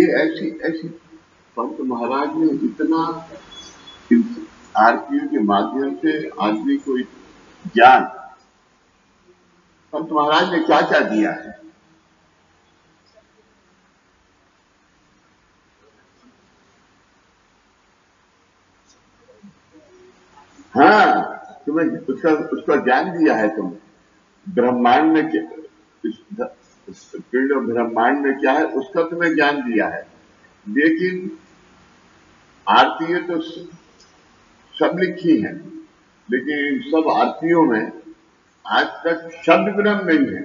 ये ऐसी ऐसी पंत महाराज ने इतना आरतियों के माध्यम से आदमी को ज्ञान, पंत महाराज ने क्या क्या दिया है। हाँ, तुम्हें उसका ज्ञान दिया है। तुम ब्रह्मांड में पिंड ब्रह्मांड में क्या है उसका तुम्हें ज्ञान दिया है। लेकिन आरती तो सब लिखी हैं, लेकिन इन सब आरतियों में आज तक शब्द ब्रह्म नहीं है।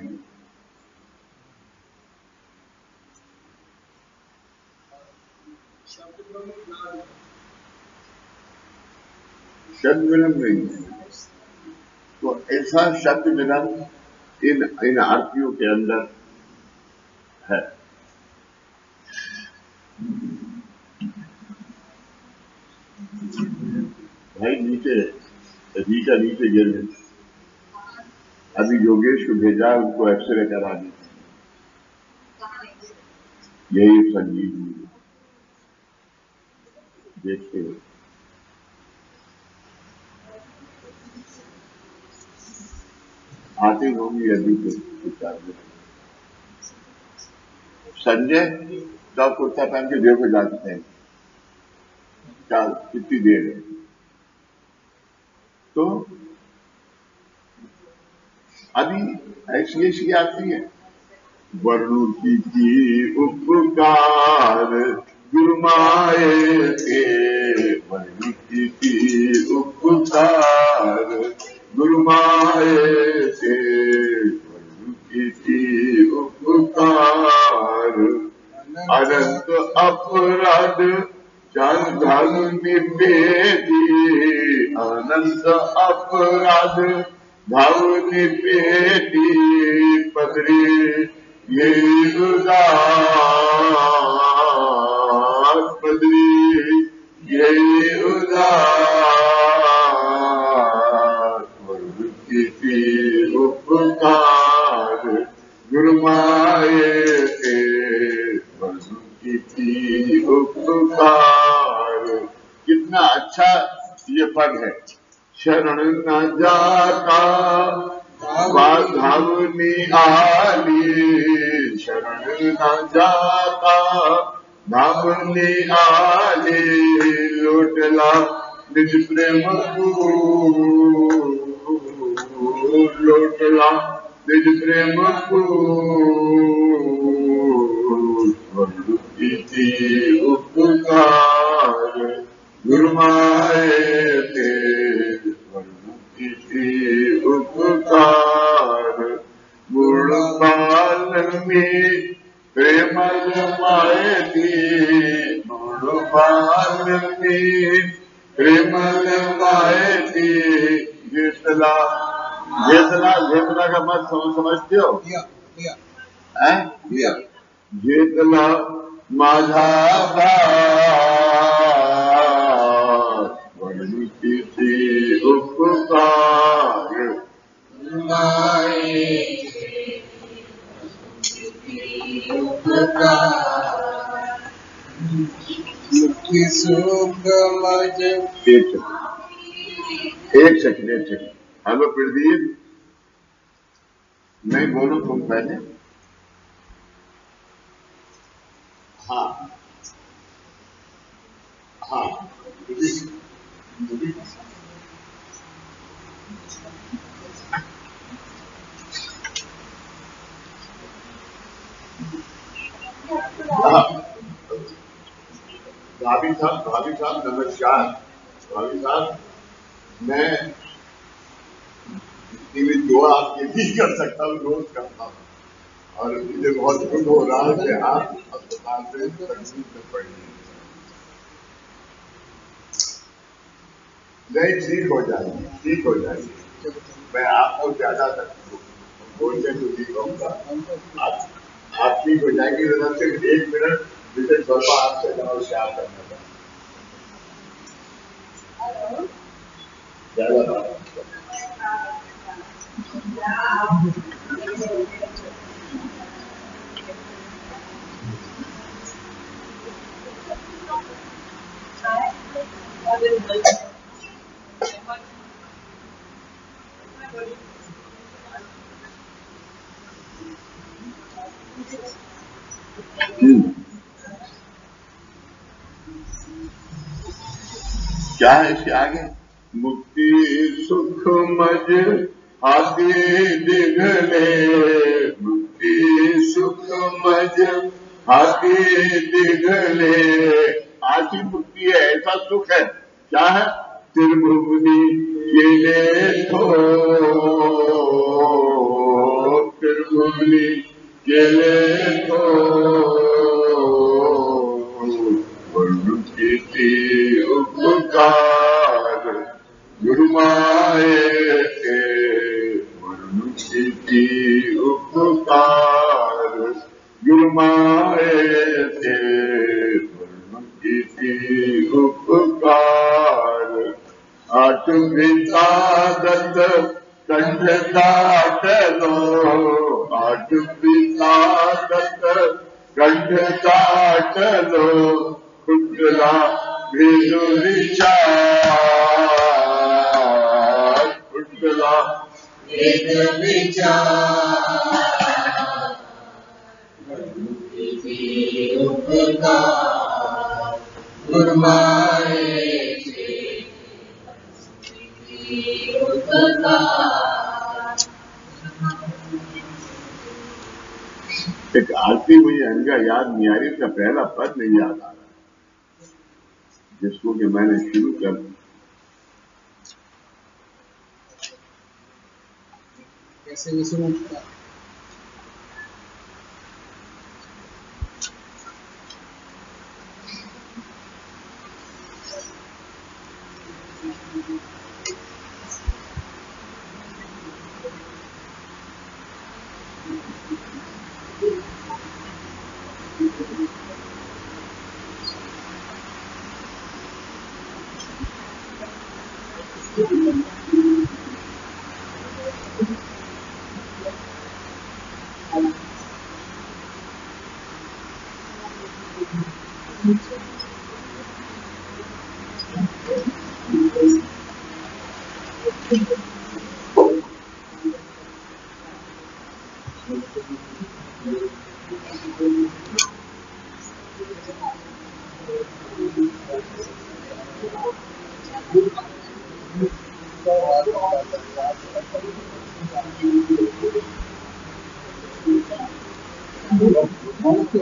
शब्द ब्रह्म नहीं है। तो ऐसा शब्द ब्रह्म इन आरतियों के अंदर है। भाई नीचे गिर गए। अभी योगेश को भेजा, उनको एक्सरे करा दी। यही संजीव देखते हो। आती होंगी अभी तो संजय का कुर्ता पहन के देखो जाते हैं क्या कितनी देर है। तो अभी ऐसी आती है। वरुण की उपकार गुरुमाए के, वरुण की उपकार गुरुमाए के, वरुण की उपकार अनंत अपराध जन धन निवेदी, अनंत अपराध भाव निवेदी पदरी ये उदार, पदरी ये उदार की उपकार गुरुमाए के, की उपकार। कितना अच्छा ये पद है। शरण न जाता धावनी आली, शरण न जाता धावनी आली, लोटला निज प्रेम को, लोटला निज प्रेम को, की उपकार गुरुमाए के, उपकार गुणपाल में प्रेमल मायती, गुणपाल में प्रेमल मायती। जेतला जेतला जेतला का मत समझते हो? जेतला माधा उपकार एक सेकंड। हेलो प्रदीप, मैं बोलूं तुम पहले। हाँ हाँ भाभी साहब नमस्कार। भाभी साहब, मैं दुआ आपके भी कर सकता हूँ, रोज करता हूँ, और मुझे बहुत दुख हो रहा है कि आप अस्पताल से तकलीफ में पड़ गए। नहीं, ठीक हो जाएगी। मैं आपको ज्यादा बोलने को नहीं कहूँगा। आप ठीक हो जाएंगे। सिर्फ 1 मिनट विशेष बाबा आपसे नमस्कार करना था। क्या है इसके आगे? मुक्ति सुख मज आगे दिगले, मुक्ति सुख मज आगे दिगले। आखिर मुक्ति है, ऐसा सुख है। क्या है? त्रिभुवनी केले थो, त्रिभुवनी केले थो, उपकार गुरुमाए के, मनुष्य उपकार गुरुमाए के, मनुष्य उपकार। आठ पिता दत्त कंठ काट लो, आठ पिता दत्त कंठ काट लो, कुंडला भेदु विचार, कुंडला भेदु विचार, उपकार गुरुमाए एक आरती मुझे अंगा याद नहीं आ रही, उसका पहला पद नहीं याद आ रहा, जिसको कि मैंने शुरू कर कैसे शुरू किया।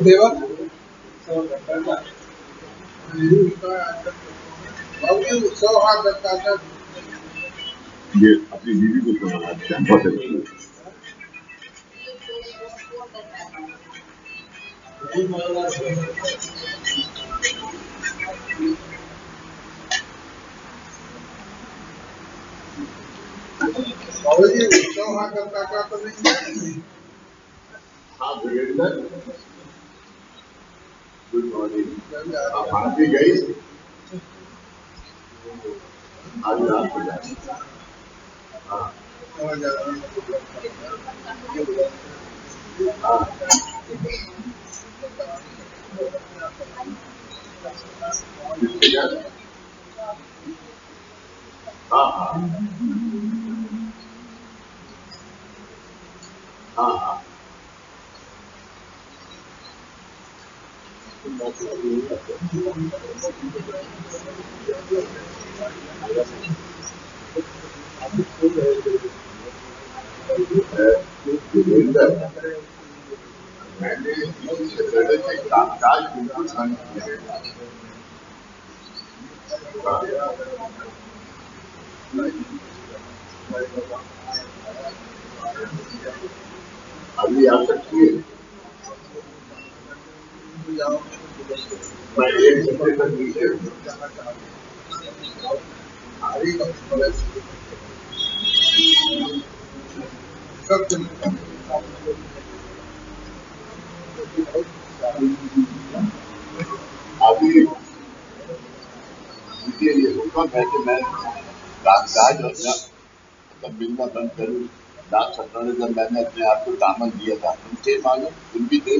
देवा ये अपनी बीवी को सुनाना अच्छा, बहुत अच्छी है। हाँ वीरेंद्र, गुड मॉर्निंग। आप आरती गई? आज रात को जाए। हाँ हाँ किसके घर? हाँ हाँ हाँ हाँ वीरेंद्र, मैंने किसी से पहले से कामकाज बिल्कुल बंद किया है। अभी आ सकती है? मैं एक घंटे तक नीचे हूँ। अभी मुझे ये हुक्म है कि मैं कामकाज और मतलब मिलना बंद करूँ। लास्ट सप्ताह में जब मैंने अपने आप को दामन दिया था, उनसे मालूम तुम भी थे,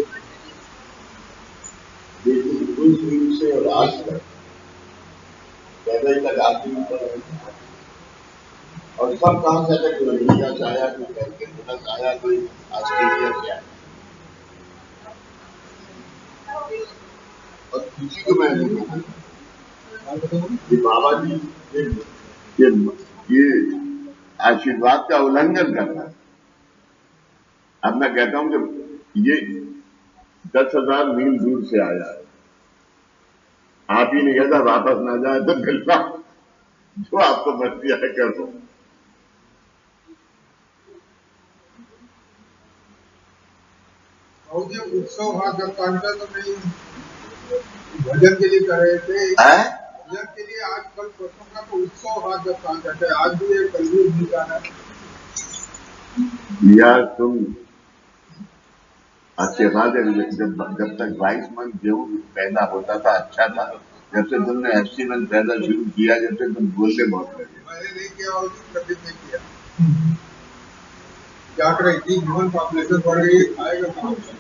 लेकिन उस दिन से और आज तक पहले तक आदमी पर और सब कहाँ से आया, कोई अमेरिका से आया, कोई कैलकटा से आया, कोई ऑस्ट्रेलिया से आया। इसी को मैं कि बाबा जी ये आशीर्वाद का उल्लंघन करना। अब मैं कहता हूं कि ये 10,000 मील दूर से आया है, आप ही नहीं कहता वापस ना जाए तो मिलना, जो आपको मर्जी है कर दो। और जो उत्सव हुआ जब कांटा तो नहीं भजन के लिए कर रहे थे, भजन के लिए आज कल परसों का तो उत्सव हुआ जब कांटा थे, आज भी ये कलयुग भी गाना है। यार तुम आशीर्वाद जब तक 22 मन गेहूं पैदा होता था अच्छा था, जब से तुमने 80 मन पैदा शुरू किया, जब से तुम बोलते बहुत लगे। मैंने नहीं किया और कभी नहीं किया। क्या करें, इतनी ह्यूमन पॉपुलेशन बढ़ गई, आएगा कहाँ से?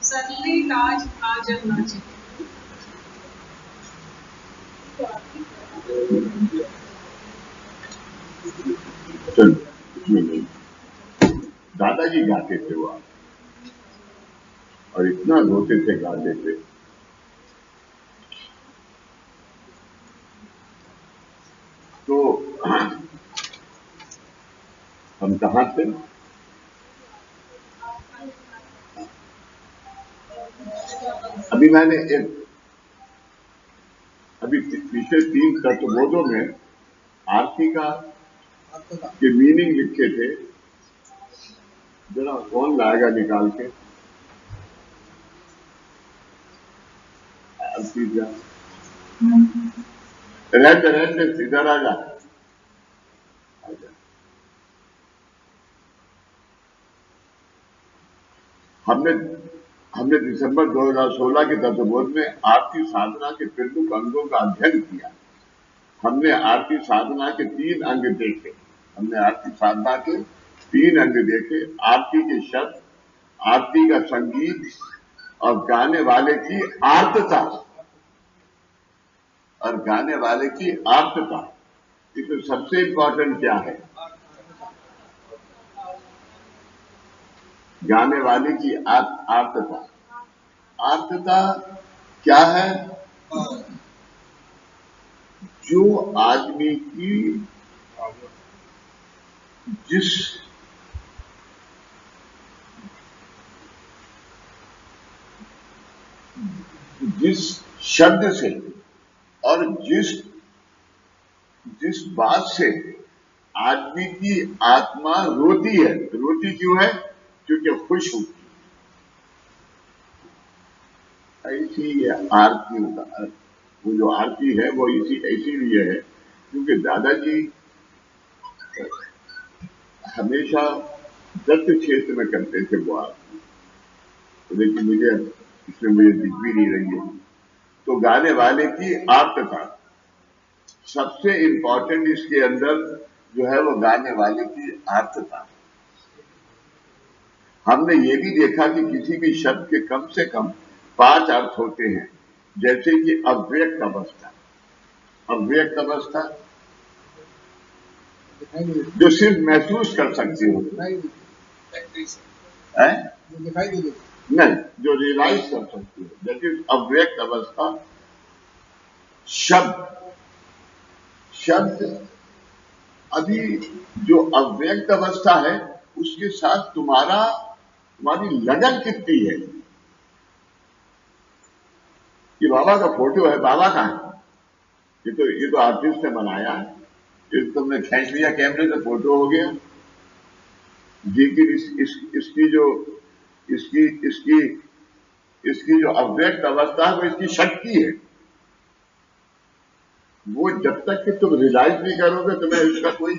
सरली ताज आजम नाचे। दादाजी गाते थे वो, और इतना रोते थे गाते थे। तो हम कहाँ थे? अभी मैंने अभी पिछले 3 तत्वबोधों में आरती का के मीनिंग लिखे थे, जरा कौन लाएगा निकाल के? आरती का रहते इधर आ जा। हमने दिसंबर 2016 के तत्वबोध में आरती साधना के प्रमुख अंगों का अध्ययन किया। हमने आरती साधना के 3 अंग देखे। हमने आरती साधना के 3 अंग देखे: आरती के शब्द, आरती का संगीत और गाने वाले की आर्तता। और गाने वाले की आर्तता, इसमें सबसे इंपॉर्टेंट क्या है? गाने वाले की आर्तता। आर्तता क्या है? जो आदमी की जिस शब्द से और जिस बात से आदमी की आत्मा रोती है। रोती क्यों है? क्योंकि खुश होती है। ऐसी आरती होता, वो जो आरती है वो इसीलिए है क्योंकि दादाजी हमेशा दत्त क्षेत्र में करते थे वो आरती, लेकिन मुझे दिख भी नहीं रही है। तो गाने वाले की आर्तता सबसे इंपॉर्टेंट, इसके अंदर जो है वो गाने वाले की आर्तता। हमने ये भी देखा कि किसी भी शब्द के कम से कम 5 अर्थ होते हैं, जैसे कि अव्यक्त अवस्था। अव्यक्त अवस्था जो सिर्फ महसूस कर सकते हो, दिखाई नहीं देती, नहीं, जो रियलाइज कर सकते हो, दैट इज अव्यक्त अवस्था। शब्द अभी जो अव्यक्त अवस्था है उसके साथ तुम्हारी लगन कितनी है। ये बाबा का फोटो है, बाबा का है, ये तो आर्टिस्ट ने बनाया है, ये तुमने खींच लिया कैमरे से, फोटो हो गया। लेकिन इसकी इसकी जो अव्यक्त अवस्था है वो इसकी शक्ति है। वो जब तक कि तुम रियलाइज नहीं करोगे तुम्हें इसका कोई,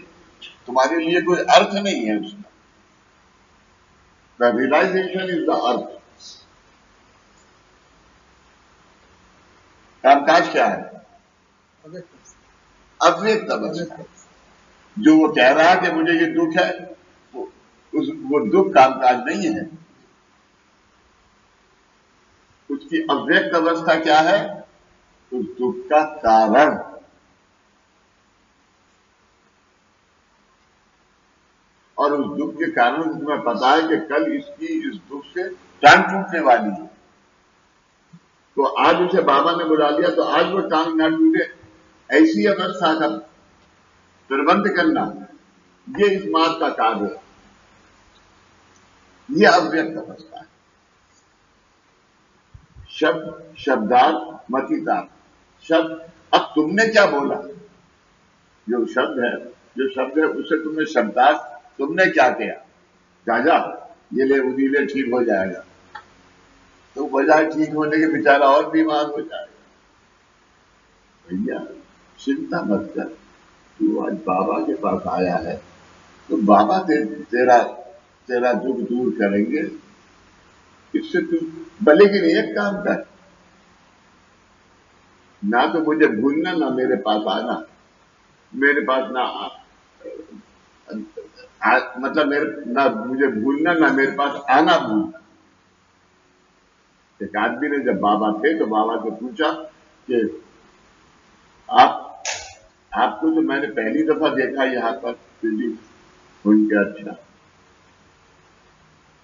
तुम्हारे लिए कोई अर्थ नहीं है उसका। द रियलाइजेशन इज द अर्थ। कामकाज क्या है? अव्यक्त अवस्था। जो वो कह रहा है कि मुझे ये दुख है, वो दुख कामकाज नहीं है। उसकी अव्यक्त अवस्था क्या है? उस दुख का कारण। और उस दुख के कारण तुम्हें पता है कि कल इसकी इस दुख से टांग टूटने वाली है, तो आज उसे बाबा ने बुला लिया तो आज वो टांग ना टूटे, ऐसी अवस्था का प्रबंध करना, ये इस मार्ग का कार्य है। ये अव्यक्त अवस्था है। शब्द, शब्दार्थ, मतीतार्थ। शब्द, अब तुमने क्या बोला? जो शब्द है उससे तुमने शब्दार्थ, तुमने क्या किया? राजा ये ले उदीले ठीक हो जाएगा, तो बजाय ठीक होने के बेचारा और बीमार हो जाएगा। भैया चिंता मत कर, तू आज बाबा के पास आया है तो बाबा तेरा दुख दूर करेंगे। इससे तू भले के लिए एक काम कर, ना तो मुझे भूलना ना मेरे पास आना। मेरे पास ना मतलब ना मुझे भूलना ना मेरे पास आना भूलना। एक आदमी ने जब बाबा थे तो बाबा से पूछा कि आपको तो मैंने पहली दफा देखा यहां पर उनके, अच्छा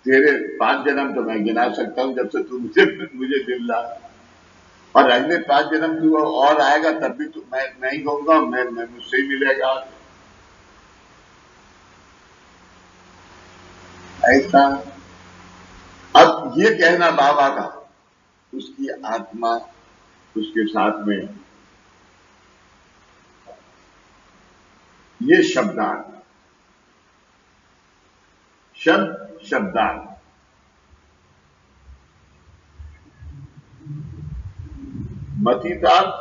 तेरे 5 जन्म तो मैं गिना सकता हूं जब से तू मुझे मिल रहा, और अगले 5 जन्म तू और आएगा तब भी तो मैं ही कहूंगा, मैं मुझसे ही मिलेगा। ऐसा अब ये कहना बाबा का, उसकी आत्मा उसके साथ में, ये शब्दार्थ। शब्द, शब्दार्थ। मतीतार्थ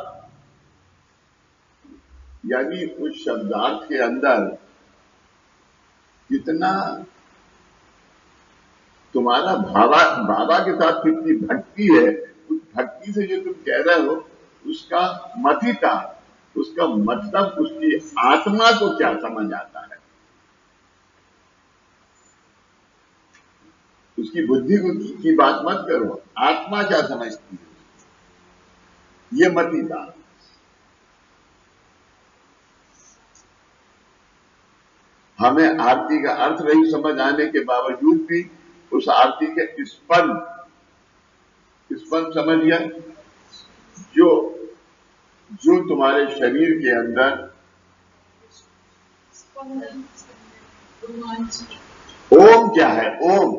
यानी उस शब्दार्थ के अंदर कितना तुम्हारा बाबा के साथ कितनी भक्ति है, उस भक्ति से जो तुम कह रहे हो उसका मतीतार्थ, उसका मतलब उसकी आत्मा को क्या समझ आता है, उसकी बुद्धि की बात मत करो, आत्मा क्या समझती है, ये मतीतार्थ। हमें आरती का अर्थ नहीं समझ आने के बावजूद भी उस आरती के स्पंद समझ गया, जो तुम्हारे शरीर के अंदर ओम क्या है? ओम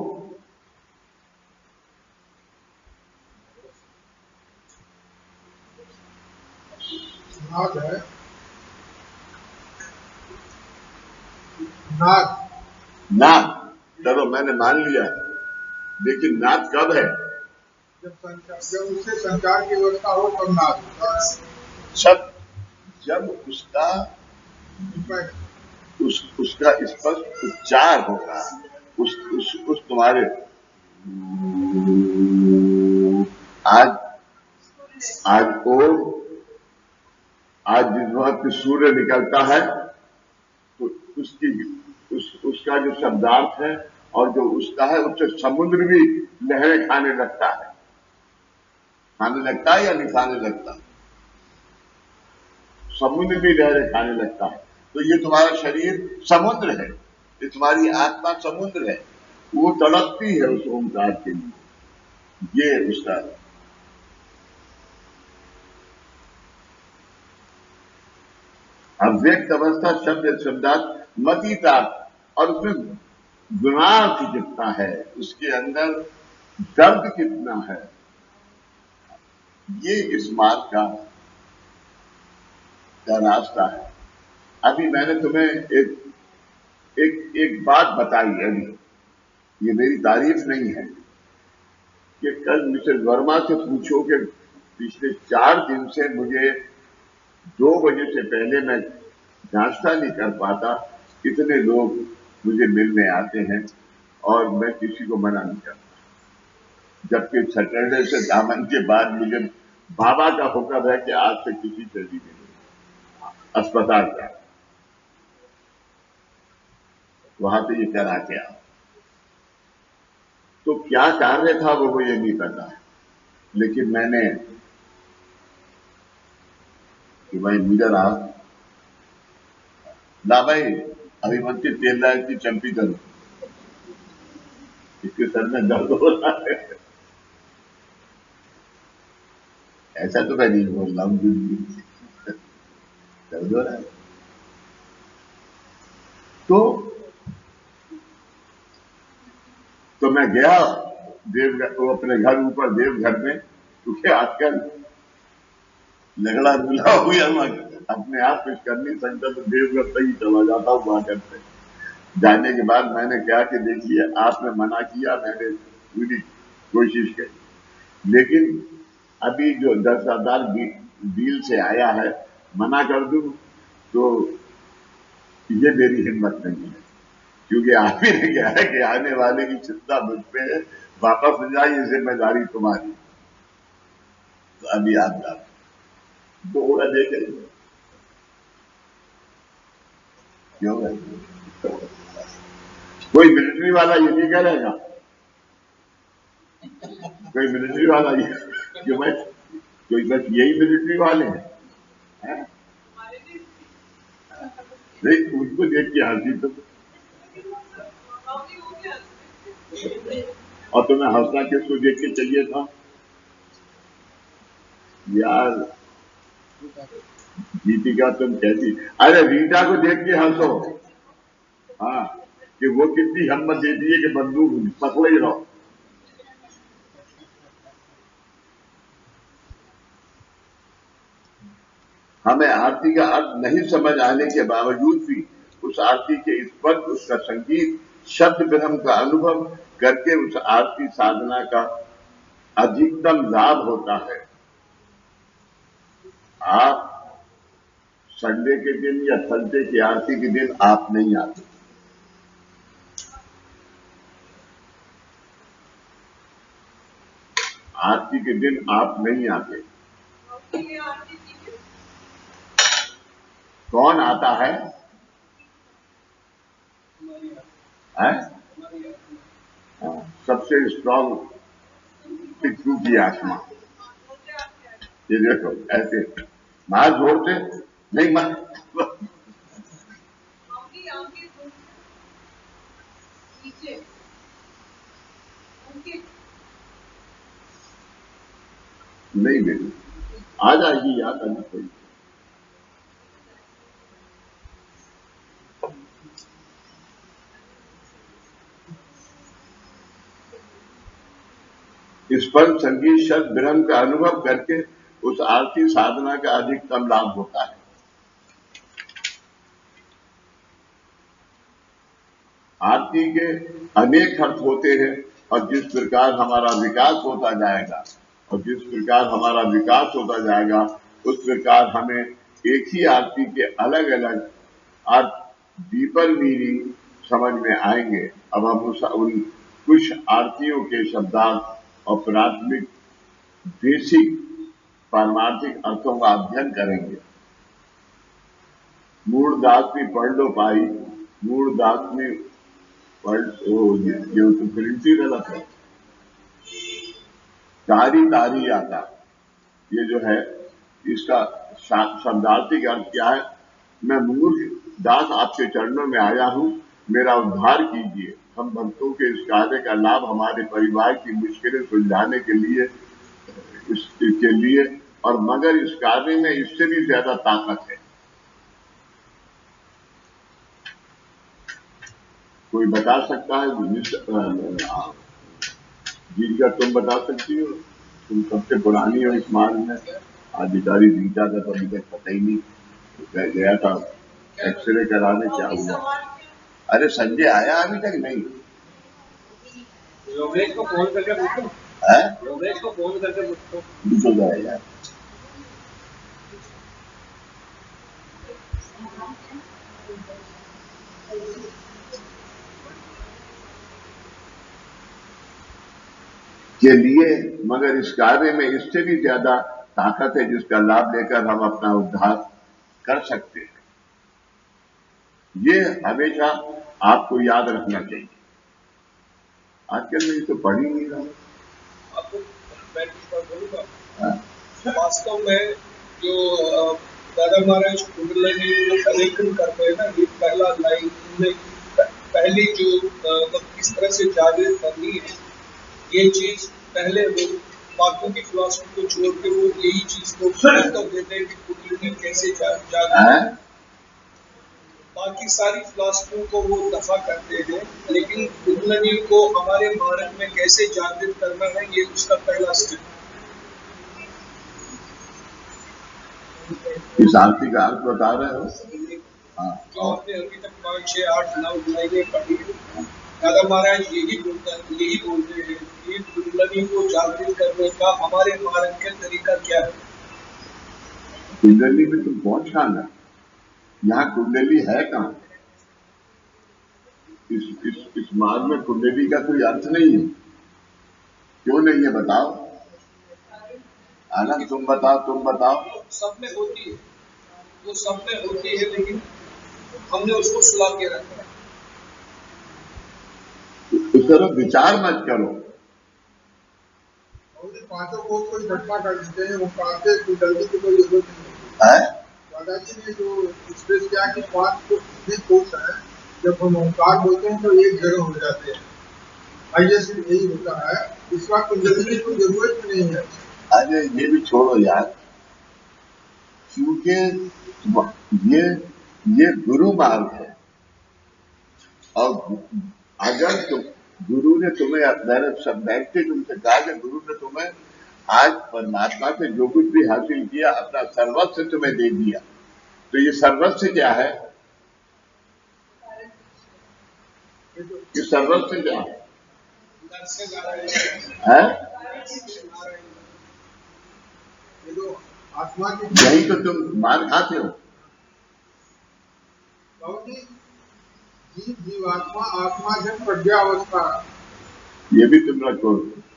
नाद है, नाद। चलो मैंने मान लिया, लेकिन नाद कब है? जब उससे संचार की व्यवस्था हो तब नाद होता है। जब उसका स्पष्ट उच्चार होगा, उस तुम्हारे आज ओम, आज जिस वक्त सूर्य निकलता है तो उसका जो शब्दार्थ है और जो उसका है, उससे समुद्र भी लहरें खाने लगता है या नहीं खाने लगता? समुद्र भी लहरें खाने लगता है। तो ये तुम्हारा शरीर समुद्र है, ये तुम्हारी आत्मा समुद्र है, वो तड़पती है उस ओंकार के लिए। ये उसका अव्यक्त अवस्था, शब्दार्थ, मतीतार्थ, और उसमें गुणार्थ कितना है, उसके अंदर दर्द कितना है, ये इस मार्ग का रास्ता है। अभी मैंने तुम्हें एक बात बताई, अभी ये मेरी तारीफ नहीं है, कि कल मिसेस वर्मा से पूछो कि पिछले 4 दिन से मुझे 2 बजे से पहले मैं नाश्ता नहीं कर पाता, कितने लोग मुझे मिलने आते हैं और मैं किसी को मना नहीं करता, जबकि सैटरडे से दामन के बाद मुझे बाबा का हुक्म है कि आज से किसी से भी मिले, अस्पताल का वहां पे ये करा के आओ। तो क्या कार्य था वो मुझे नहीं पता, लेकिन मैंने कि भाई मुझे रहा ला भाई अभिमंत्री तेल लाल की चंपी करो, इसके सर में दर्द हो रहा है। ऐसा तो मैं नहीं बोल रहा हूं, दर्द हो रहा है। तो मैं गया देवघर, वो अपने घर ऊपर देवघर में, क्योंकि आजकल लगड़ा मिला हुआ मैं अपने आप कुछ कर नहीं सकता, तो देवघर तक ही चला जाता हूँ। वहां करते जाने के बाद मैंने कहा कि देखिए आपने मना किया, मैंने पूरी कोशिश करी, लेकिन अभी जो 10,000 डील से आया है, मना कर दूं तो ये मेरी हिम्मत नहीं है, क्योंकि आप ही ने कहा है कि आने वाले की चिंता मुझ पे है, वापस हो जाए ये जिम्मेदारी तुम्हारी। तो अभी आप जाओ, तो होगा देखेंगे क्यों है। कोई मिलिट्री वाला ये नहीं करेगा, कोई मिलिट्री वाला ये क्यों भाई, कोई बस यही मिलिट्री वाले हैं है? नहीं, उनको देख के हंसी तो, और तुम्हें हंसना किसको देख के चाहिए था यार। दीपिका तुम कैसी, अरे रीटा को देख के हंसो, हाँ, कि वो कितनी हिम्मत देती है कि बंदूक पकड़े ही रहो। हमें आरती का अर्थ नहीं समझ आने के बावजूद भी उस आरती के स्पर्श, उसका संगीत, शब्द ब्रह्म का अनुभव करके उस आरती साधना का अधिकतम लाभ होता है। आप संडे के दिन या थर्सडे की आरती के दिन आप नहीं आते, आरती के दिन आप नहीं आते। कौन आता है? सबसे स्ट्रांग पिट्ठू की आत्मा, ये देखो ऐसे मार जोड़ते नहीं, नहीं बेटी आ जाएगी याद आना कोई। स्पर्श, संगीत, शब्द ब्रह्म का अनुभव करके उस आरती साधना का अधिकतम लाभ होता है। आरती के अनेक अर्थ होते हैं, और जिस प्रकार हमारा विकास होता जाएगा, और जिस प्रकार हमारा विकास होता जाएगा, उस प्रकार हमें एक ही आरती के अलग अलग अर्थ, डीपर मीनिंग समझ में आएंगे। अब हम उन कुछ आरतियों के शब्दार्थ और प्राथमिक बेसिक पारमार्थिक अर्थों का अध्ययन करेंगे। मूढ़दास में पढ़ लो पाई, मूढ़दास में पढ़, ये तो प्रिंटी गलत है, तारी तारी आता, ये जो है इसका शब्दार्थिक अर्थ क्या है? मैं मूर्ख दास आपके चरणों में आया हूं, मेरा उद्धार कीजिए। हम भक्तों के इस कार्य का लाभ हमारे परिवार की मुश्किलें सुलझाने के लिए, इसके लिए, और मगर इस कार्य में इससे भी ज्यादा ताकत है। कोई बता सकता है? जीविका तुम बता सकती हो, तुम सबसे पुरानी हो इस मार्ग में। अधिकारी रीटा का तो अभी तक पता ही नहीं, गया था एक्सरे कराने, क्या हुआ? अरे संजय आया अभी तक नहीं? योगेश को फोन करके पूछो। है? योगेश को फोन करके पूछो। निकल जाए यार। के लिए, मगर इस कार्य में इससे भी ज्यादा ताकत है जिसका लाभ लेकर हम अपना उद्धार कर सकते हैं। ये हमेशा आपको याद रखना चाहिए। आजकल मैं तो पढ़ ही नहीं रहा। आपको मैं बोलूंगा, वास्तव में जो दादा महाराज कुंडलिनी को कनेक्शन करते हैं ना, ये पहला लाइन में पहली जो किस तरह से जागृत करनी है, ये चीज पहले वो बाकी की फिलॉसफी को छोड़ के वो यही चीज को कर देते हैं कि कुंडलिनी कैसे जागृत। बाकी सारी फिलॉसफियों को वो दफा करते हैं, लेकिन कुंडलिनी को हमारे मार्ग में कैसे जागृत करना है, ये उसका पहला स्टेप। इस आरती का अर्थ बता रहे हो? जो आपने अभी तक 5, 6, 8, 9 लाइनें पढ़ी, दादा महाराज यही बोलते हैं कि कुंडलिनी को जागृत करने का हमारे मार्ग का तरीका क्या है। कुंडली में तुम पहुंच कहां ना, यहाँ कुंडली है कहां? इस मार्ग में कुंडली का कोई अर्थ नहीं है। क्यों नहीं है बताओ? आनंद तुम बताओ। सब में होती है, वो सब में होती है, लेकिन हमने उसको सुला के रखा है। इस तरह विचार मत करो। पांचों को कोई घटना कर देते हैं, वो पांचों कुंडली की कोई जरूरत नहीं है। दादाजी ने जो एक्सप्रेस किया कि पांच को इतने कोर्स है, जब हम ओंकार बोलते हैं तो एक जगह हो जाते हैं। हाईएस्ट यही होता है, इसका कुंडली की कोई जरूरत नहीं है। अरे ये भी छोड़ो यार, क्योंकि ये गुरु मार्ग है। और अगर गुरु ने तुम्हें, मैंने सब बैठते तुमसे कहा कि गुरु ने तुम्हें आज परमात्मा से जो कुछ भी हासिल किया, अपना सर्वस्व तुम्हें दे दिया, तो ये सर्वस्व क्या है? ये सर्वस्व क्या है? आत्मा की, यही तो तुम मार खाते हो। जीवात्मा आत्मा जब प्रज्ञावस्था, ये भी तुम रखो,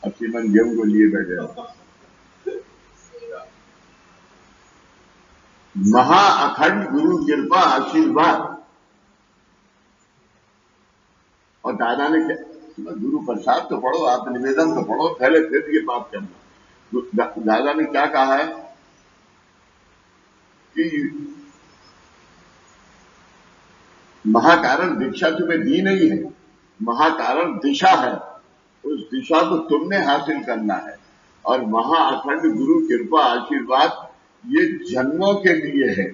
असीमन गेहूं को लिए बैठे हो। महा अखंड गुरु कृपा आशीर्वाद। और दादा ने क्या, गुरु प्रसाद तो पढ़ो, आप निवेदन तो पढ़ो पहले, फिर ये बात करना। दादा ने क्या कहा है कि महाकारण दीक्षा तुम्हें दी नहीं है, महाकारण दिशा है, उस दिशा को तुमने हासिल करना है। और महाअखंड गुरु कृपा आशीर्वाद ये जन्मों के लिए है।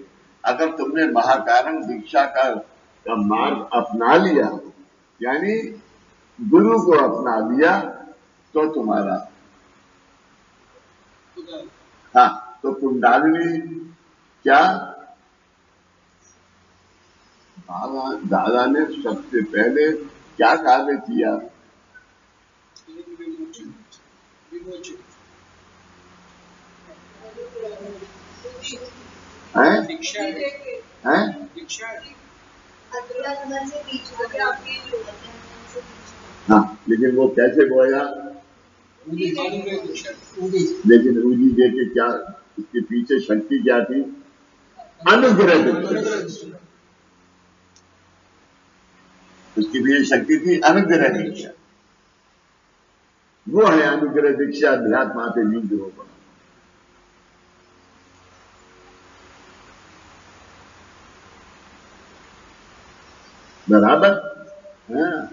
अगर तुमने महाकारण दीक्षा का मार्ग अपना लिया, यानी गुरु को अपना लिया, तो तुम्हारा, हाँ, तो कुंडलिनी क्या, दादा ने सबसे पहले क्या कार्य किया? हाँ, लेकिन वो कैसे बोया? लेकिन उजी दे के क्या, उसके पीछे शक्ति क्या थी? अनुग्रह दीक्षा। उसकी भी शक्ति थी अनुग्रह दीक्षा। वो है अनुग्रह दीक्षा, अध्यात्मा पे बीज रोपण। बराबर, हाँ।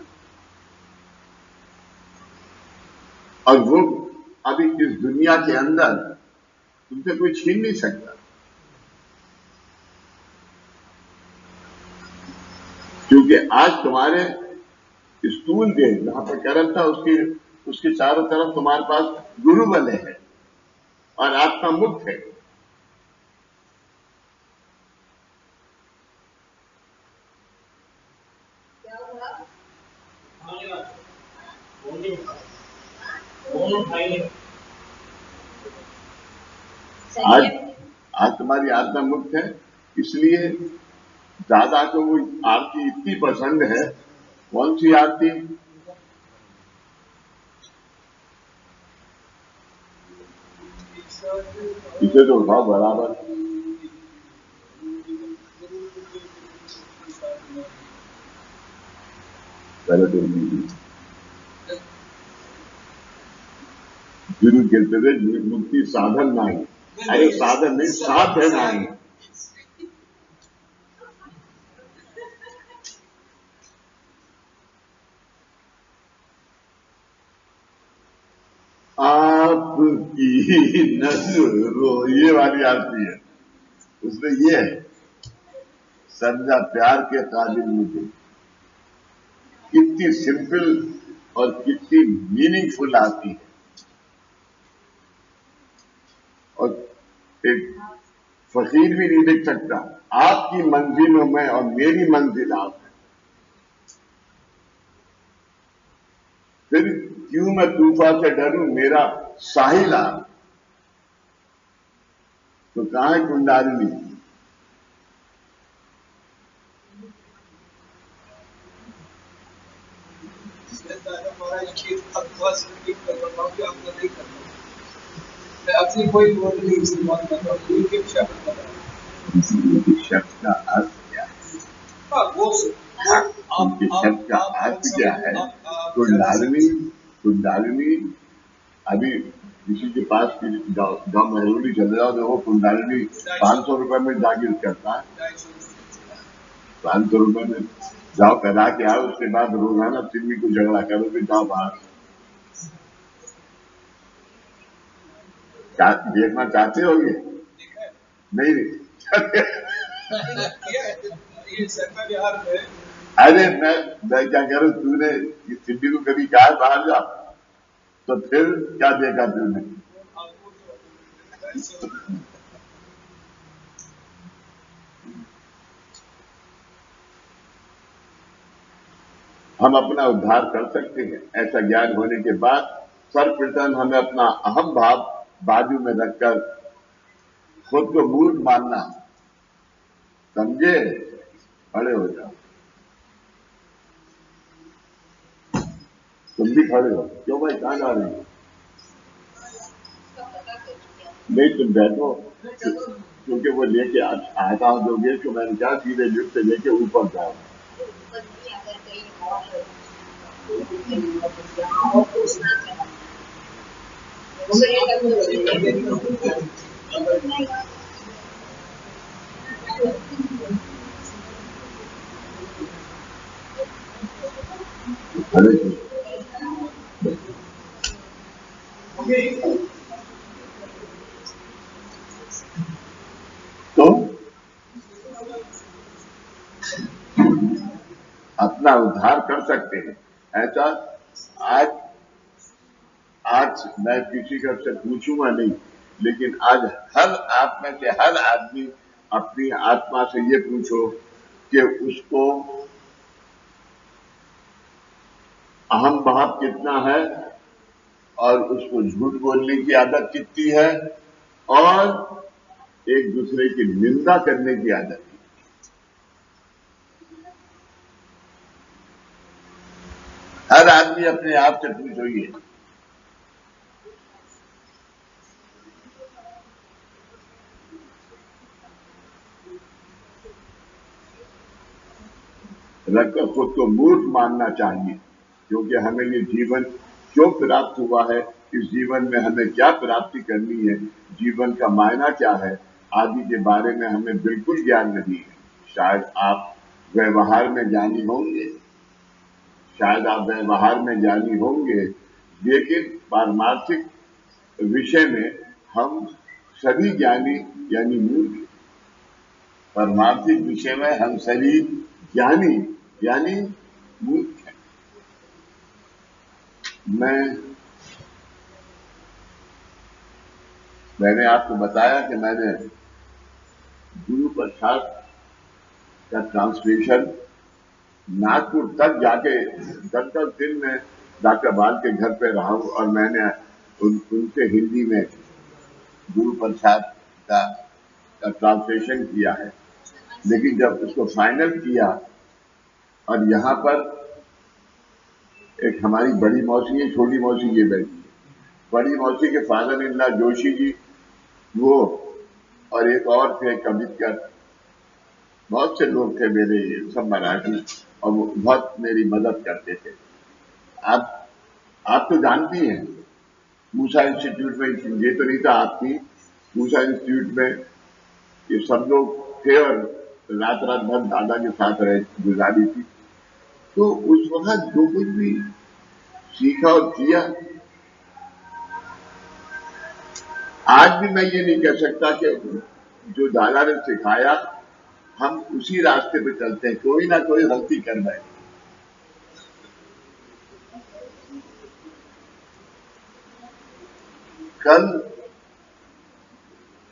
और वो अभी इस दुनिया के अंदर तुमसे कोई छीन नहीं सकता, क्योंकि आज तुम्हारे स्थूल देह जहां पर कर्म था, उसके चारों तरफ तुम्हारे पास गुरु बने हैं और आत्मा मुक्त है। आज आज तुम्हारी आत्मा मुक्त है, इसलिए दादा को वो आरती इतनी पसंद है। कौन सी आरती? इसे तो उठाओ बराबर। पहले तो गुरु कहते थे मुक्ति साधन नहीं। अरे साधन नहीं, साथ है नहीं। आपकी नजरों, ये वाली आरती है, उसमें ये है, समझा प्यार के काबिल मुझे। कितनी सिंपल और कितनी मीनिंगफुल आती है। और एक फकीर भी नहीं देख सकता, आपकी मंजिलों में और मेरी मंजिल आप है। फिर क्यों मैं तूफान से डरूं, मेरा साहिल आप। तो कहां है कुंडालिनी? अपनी कोई वो नहीं इस्तेमाल कर रहा हूँ, के शब्द कर रहा हूँ। शब्द का अर्थ क्या है? वो शब्द का अर्थ क्या है? कुंडालिनी, कुंडालिनी अभी किसी के पास गांव महरोली चले जाओ, देखो कुंडालिनी 500 रुपए में जागीर करता है। 500 रुपए में जाओ करा के आओ, उसके बाद रोजाना सिमी को झगड़ा करो कि जाओ बाहर। देखना चाहते हो ये? नहीं अरे मैं क्या करूं, तूने सिमी को कभी कहा बाहर जा, तो फिर क्या देखा तुमने? हम अपना उद्धार कर सकते हैं ऐसा ज्ञान होने के बाद। सर्वप्रथम हमें अपना अहम भाव बाजू में रखकर खुद को मूर्ख मानना, समझे? खड़े हो जाओ। तुम भी खड़े हो। क्यों भाई, कहां जा रहे हो? नहीं तुम बैठो, क्योंकि वो लेके आता हूं जोगेश को, मैंने कहा सीधे लिफ्ट से लेके ऊपर जाओ। तो अपना उद्धार कर सकते हैं ऐसा। आज मैं किसी का से पूछूंगा नहीं, लेकिन आज हर आप में से हर आदमी अपनी आत्मा से ये पूछो कि उसको अहम भाव कितना है, और उसको झूठ बोलने की आदत कितनी है, और एक दूसरे की निंदा करने की आदत। हर आदमी अपने आप से पूछो ये। रखकर खुद को मूर्ख मानना चाहिए, क्योंकि हमें ये जीवन क्यों प्राप्त हुआ है, इस जीवन में हमें क्या प्राप्ति करनी है, जीवन का मायना क्या है, आदि के बारे में हमें बिल्कुल ज्ञान नहीं है। शायद आप व्यवहार में ज्ञानी होंगे, शायद आप व्यवहार में ज्ञानी होंगे, लेकिन पारमार्थिक विषय में हम सभी ज्ञानी यानी मूर्ख। पारमार्थिक विषय में हम सभी ज्ञानी यानी मूर्ख है। मैंने आपको बताया कि मैंने गुरु प्रसाद का ट्रांसलेशन नागपुर तक जाके 10 दिन में डॉक्टर बाल के घर पे रहा हूं, और मैंने उनसे हिंदी में गुरु प्रसाद का ट्रांसलेशन किया है। लेकिन जब उसको फाइनल किया और यहाँ पर एक हमारी बड़ी मौसी है, छोटी मौसी ये बैठी है, बड़ी मौसी के father in law Joshi ji, वो और एक और थे कवितकर, बहुत से लोग थे मेरे, सब मराठी, और वो बहुत मेरी मदद करते थे। आप तो जानती हैं मूसा इंस्टीट्यूट में, ये तो नहीं था आपकी, मूसा इंस्टीट्यूट में ये सब लोग थे और रात भर दादा के साथ रहे, गुजारी थी। तो उस वक्त जो कुछ भी सीखा और किया, आज भी मैं ये नहीं कह सकता कि जो दादा ने सिखाया हम उसी रास्ते पे चलते हैं, कोई ना कोई गलती कर रहे हैं।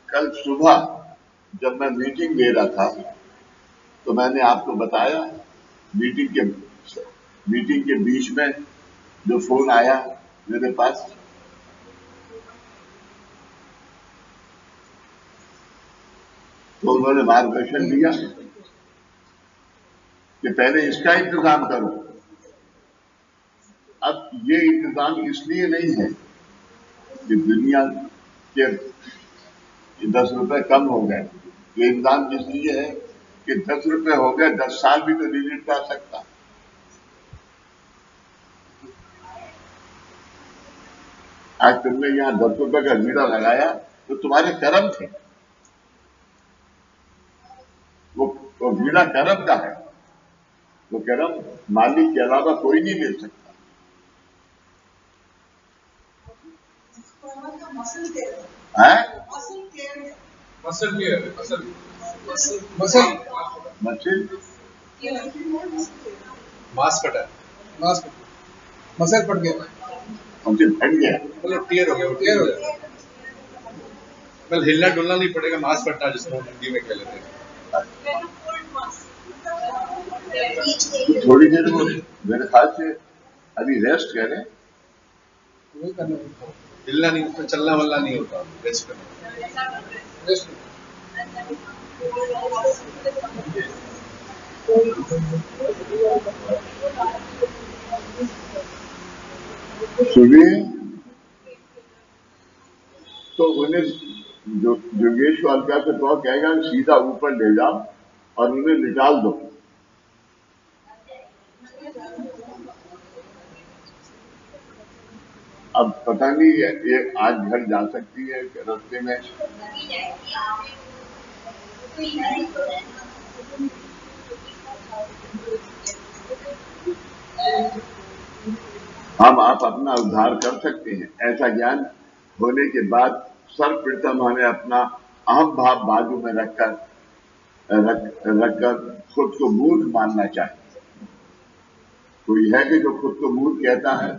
कल सुबह जब मैं मीटिंग दे रहा था तो मैंने आपको बताया, मीटिंग के बीच में जो फोन आया मेरे पास, तो उन्होंने मार्गदर्शन दिया कि पहले इसका इंतजाम करो। अब ये इंतजाम इसलिए नहीं है कि दुनिया के 10 रुपए कम हो गए, ये इंतजाम इसलिए है कि 10 रुपए हो गए, 10 साल भी तो नहीं निपटा सकता। आज तुमने यहाँ 10 रुपए का वीड़ा लगाया तो तुम्हारे कर्म थे, वो वीड़ा कर्म का है, वो कर्म मालिक के अलावा कोई नहीं ले सकता। है मसल पड़ गया, हमसे फट गया, मतलब टीयर हो गया, मतलब हिलना डुलना नहीं पड़ेगा, मांस पट्टा जिसको हिंदी में कह लेते हैं। थोड़ी देर में मेरे ख्याल से अभी रेस्ट करें, हिलना नहीं, तो चलना वलना नहीं होता, रेस्ट करना। सुनिए, तो उन्हें जो योगेश वालका से तो कहेगा सीधा ऊपर ले जाओ और उन्हें निकाल दो। अब पता नहीं ये आज घर जा सकती है रास्ते में, हम आप अपना उद्धार कर सकते हैं। ऐसा ज्ञान होने के बाद सर्वप्रथम हमें अपना अहम भाव बाजू में रखकर खुद को मूर्ख मानना चाहिए। कोई है कि जो खुद को मूर्ख कहता है?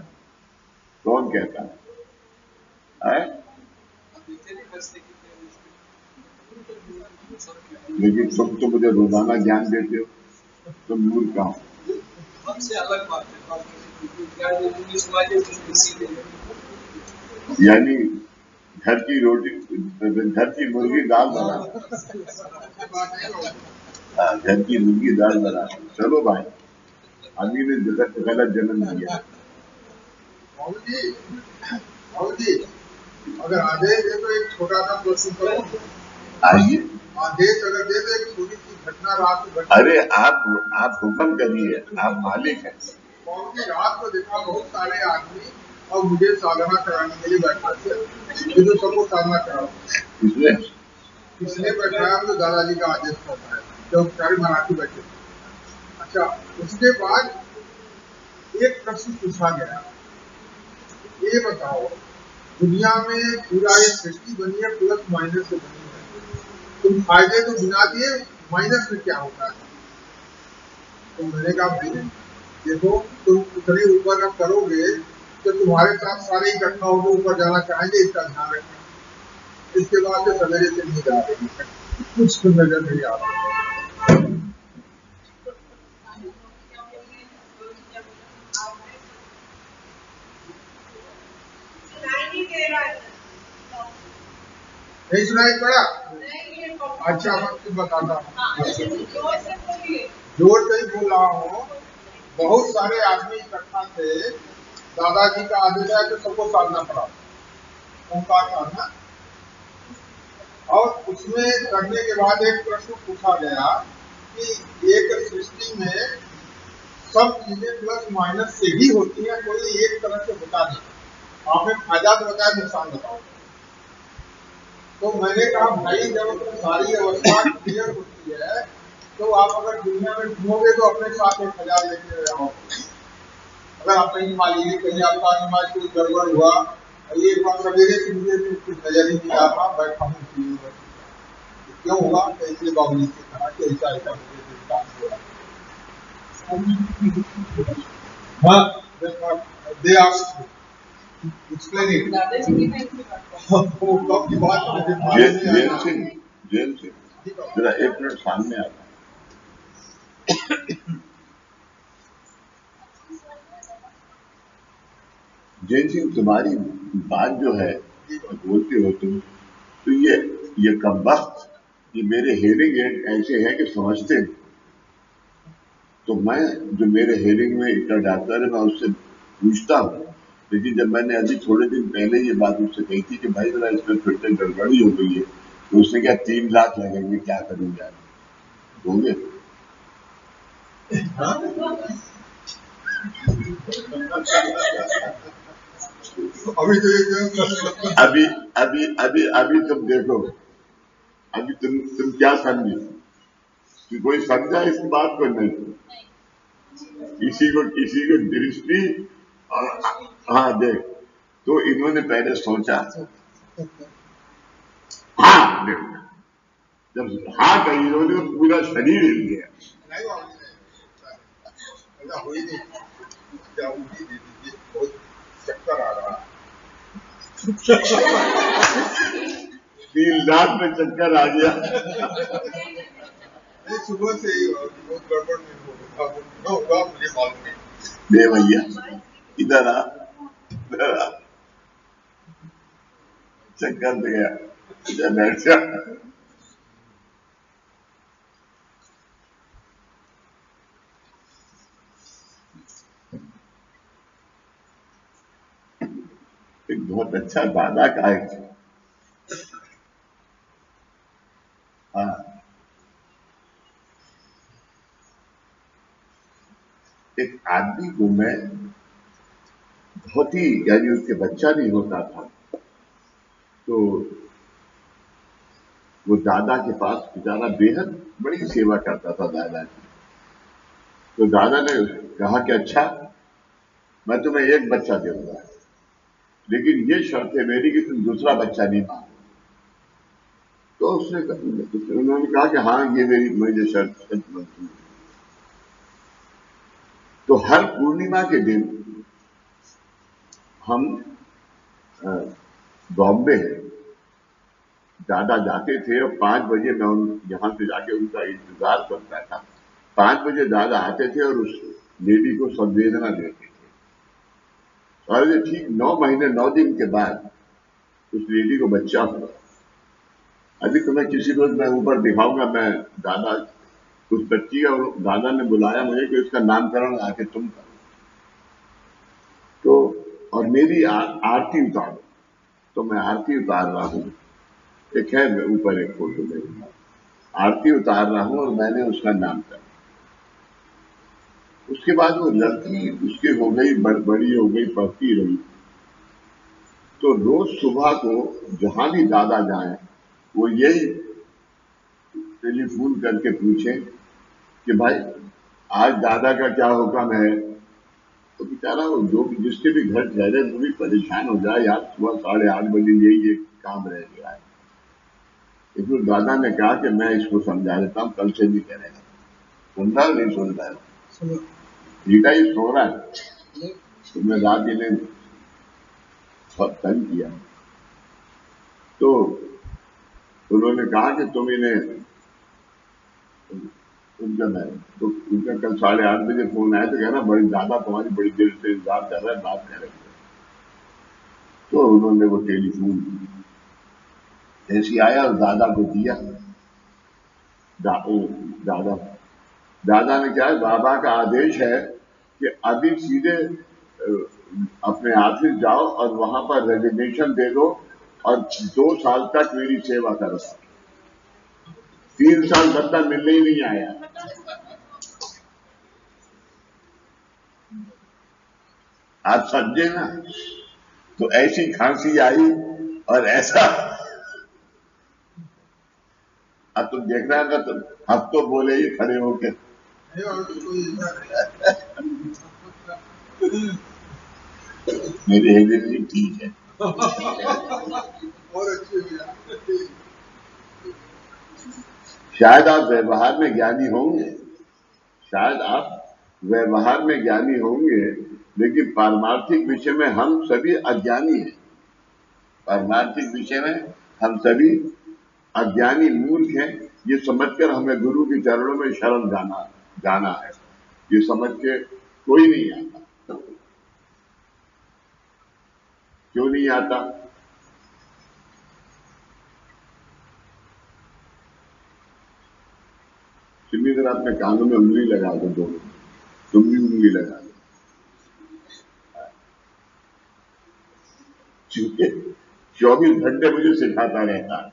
कौन कहता है? लेकिन तुम तो मुझे रोजाना ज्ञान देते हो, तुम मूर्ख कहो। हमसे अलग बात है, यानी घर की रोटी, घर की मुर्गी दाल बना, घर की मुर्गी दाल बना। चलो भाई, अभी ने गलत जन्म दिया। बाबू जी, अगर आदेश दे तो एक छोटा सा प्रश्न करो। आइए, आदेश अगर दे तो एक छोटी सी घटना रात को घटी। अरे आप हुक्म करिए, आप मालिक हैं। बाबू जी, रात को देखा बहुत सारे आदमी और मुझे साधना कराने के लिए बैठा थे, ये तो सबको साधना कराओ, इसलिए बैठाया तो दादाजी का आदेश करता है, जब सारे मराठी बैठे। अच्छा, उसके बाद एक प्रश्न पूछा गया, ये बताओ दुनिया में पूरा एक सृष्टि बनी है प्लस माइनस से बनी है, तुम फायदे तो गिना दिए, माइनस में क्या होता है? तो मैंने कहा भाई देखो, तुम उतने ऊपर अब करोगे तो तुम्हारे साथ सारे इकट्ठा होकर ऊपर जाना चाहेंगे, इसका ध्यान रखना। इसके बाद से सवेरे से नींद आ रही है, कुछ तो नजर नहीं आ रहा। नहीं सुनाई पड़ा? नहीं, ये अच्छा मैं फिर बताता हूँ। हाँ, जोर से बोलिए। जोर से ही बोल रहा हूँ। बहुत सारे आदमी इकट्ठा थे, दादाजी का आदेश है तो सबको साधना पड़ा, ओंकार साधना। और उसमें करने के बाद एक प्रश्न पूछा गया कि एक सृष्टि में सब चीजें प्लस माइनस से ही होती है, कोई एक तरह से होता नहीं। आपने फायदा तो बताया, नुकसान बताओ। तो मैंने कहा भाई जब सारी अवस्था क्लियर होती है तो आप अगर दुनिया में घूमोगे तो अपने साथ 1000 लेके आओ। अगर आप कहीं मान लीजिए कहीं आपका अनुमान कुछ गड़बड़ हुआ, एक बार सवेरे से मुझे कुछ नजर ही नहीं आ रहा, बैठा हूँ क्यों हुआ, तो इसलिए बाबूजी से कहा कि ऐसा ऐसा मुझे दिक्कत हुआ। हाँ, दे आस्क्ड एक्सप्लेन इट। दादाजी की टाइम की बात वो कब की बात मुझे मालूम नहीं जैन आया। सिंह, जैन सिंह जरा 1 मिनट सामने आ। जैन सिंह तुम्हारी बात जो है बोलते हो तुम, तो ये कम वक्त ये मेरे हेयरिंग एड ऐसे हैं कि समझते हैं। तो मैं जो मेरे हेयरिंग में इतना डॉक्टर है मैं उससे पूछता हूँ, लेकिन जब मैंने अभी थोड़े दिन पहले ये बात उससे कही थी कि भाई मेरा इसमें फिर से गड़बड़ी हो गई है, तो उसने क्या 3 लाख लगेंगे, क्या करूंगा होंगे? अभी अभी अभी अभी तुम देखो, अभी तुम क्या समझी कि कोई समझा इस बात को? नहीं, किसी को दृष्टि और हाँ देख, तो इन्होंने पहले सोचा हाँ देख, जब हाँ कही इन्होंने तो पूरा शरीर हिल गया। बहुत चक्कर आ रहा है। 3 लाख में चक्कर आ गया। सुबह से ही बहुत गड़बड़ नहीं होगा, मुझे मालूम नहीं। दे भैया इधर आ, इधर आ, चक्कर दे गया, इधर बैठ जा। एक बहुत अच्छा दादा का है। हाँ, एक आदमी को मैं बहुत ही, यानी उसके बच्चा नहीं होता था, तो वो दादा के पास बेचारा बेहद बड़ी सेवा करता था दादा की। तो दादा ने कहा कि अच्छा मैं तुम्हें एक बच्चा दूंगा, लेकिन ये शर्त है मेरी कि तुम दूसरा बच्चा नहीं मांगो। तो उन्होंने कहा कि हाँ ये मुझे शर्त मंजूर है। तो हर पूर्णिमा के दिन हम बॉम्बे दादा जाते थे और 5 बजे मैं यहां से जाके उनका इंतजार करता था। 5 बजे दादा आते थे और उस लेडी को संवेदना देते थे। और ये ठीक 9 महीने 9 दिन के बाद उस लेडी को बच्चा हुआ। अभी तुम्हें किसी रोज मैं ऊपर दिखाऊंगा, मैं दादा उस बच्ची का, दादा ने बुलाया मुझे कि उसका नामकरण आके तुम करो। तो और मेरी आरती उतारो, तो मैं आरती उतार रहा हूं। एक है ऊपर एक फोटो में आरती उतार रहा हूं और मैंने उसका नाम करा। उसके बाद वो लड़की उसके हो गई, बड़ी हो गई, पढ़ती रही। तो रोज सुबह को जहां भी दादा जाए वो यही टेलीफोन करके पूछे कि भाई आज दादा का क्या हुक्म है। तो बेचारा वो जो जिसके भी घर ठहरे वो भी परेशान हो जाए, यार सुबह 8:30 बजे यही एक काम रह गया है। लेकिन दादा ने कहा कि मैं इसको समझा देता हूँ, कल से भी करेगा। सुन रहा है नहीं सुन रहा है? ठीक है, ये सो रहा है। तुमने रात इन्हें बहुत तंग किया। तो उन्होंने कहा कि तुम इन्हें तो उनका कल 8:30 बजे फोन आया तो कहना बड़ी दादा तुम्हारी बड़ी देर से इंतजार कर रहा है, बात करेंगे। तो उन्होंने वो टेलीफोन ऐसी आया और दादा को दिया। दादा दादा ने क्या है, बाबा का आदेश है कि अभी सीधे अपने ऑफिस जाओ और वहां पर रेजिग्नेशन दे दो और 2 साल तक मेरी सेवा करो। 3 साल बंदा मिलने ही नहीं आया। आप समझे ना? तो ऐसी खांसी आई और ऐसा, अब तुम देख रहा है तुम, अब तो बोले ही खड़े होके मेरे लिए ठीक है। शायद आप व्यवहार में ज्ञानी होंगे, शायद आप व्यवहार में ज्ञानी होंगे, लेकिन पारमार्थिक विषय में हम सभी अज्ञानी हैं। पारमार्थिक विषय में हम सभी अज्ञानी मूर्ख हैं। ये समझकर हमें गुरु के चरणों में शरण जाना है। ये समझ के कोई नहीं आता। क्यों नहीं आता? सिमी अगर अपने कानों में उंगली लगा दो, दोनों तुम भी उंगली लगा दो, क्योंकि 24 घंटे मुझे सिखाता रहता है।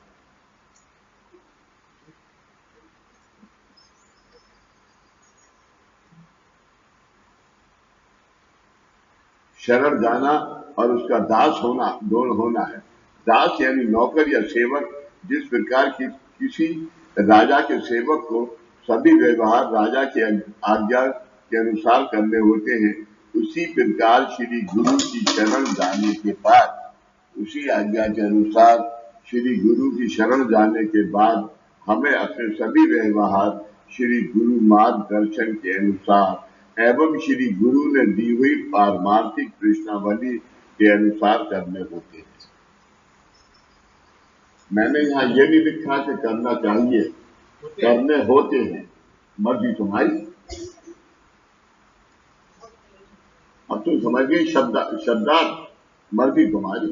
शरण जाना और उसका दास होना दोनों होना है। दास यानी नौकर या सेवक। जिस प्रकार की किसी राजा के सेवक को सभी व्यवहार राजा के आज्ञा के अनुसार करने होते हैं, उसी प्रकार श्री गुरु की शरण जाने के बाद, उसी आज्ञा के अनुसार श्री गुरु की शरण जाने के बाद हमें अपने सभी व्यवहार श्री गुरु मार्गदर्शन के अनुसार एवं श्री गुरु ने दी हुई पारमार्थिक प्रश्नावली के अनुसार करने होते हैं। मैंने यहाँ ये नहीं लिखा कि करना चाहिए, करने होते हैं। मर्जी तुम्हारी। अब तुम समझ गए शब्दार्थ, मर्जी तुम्हारी।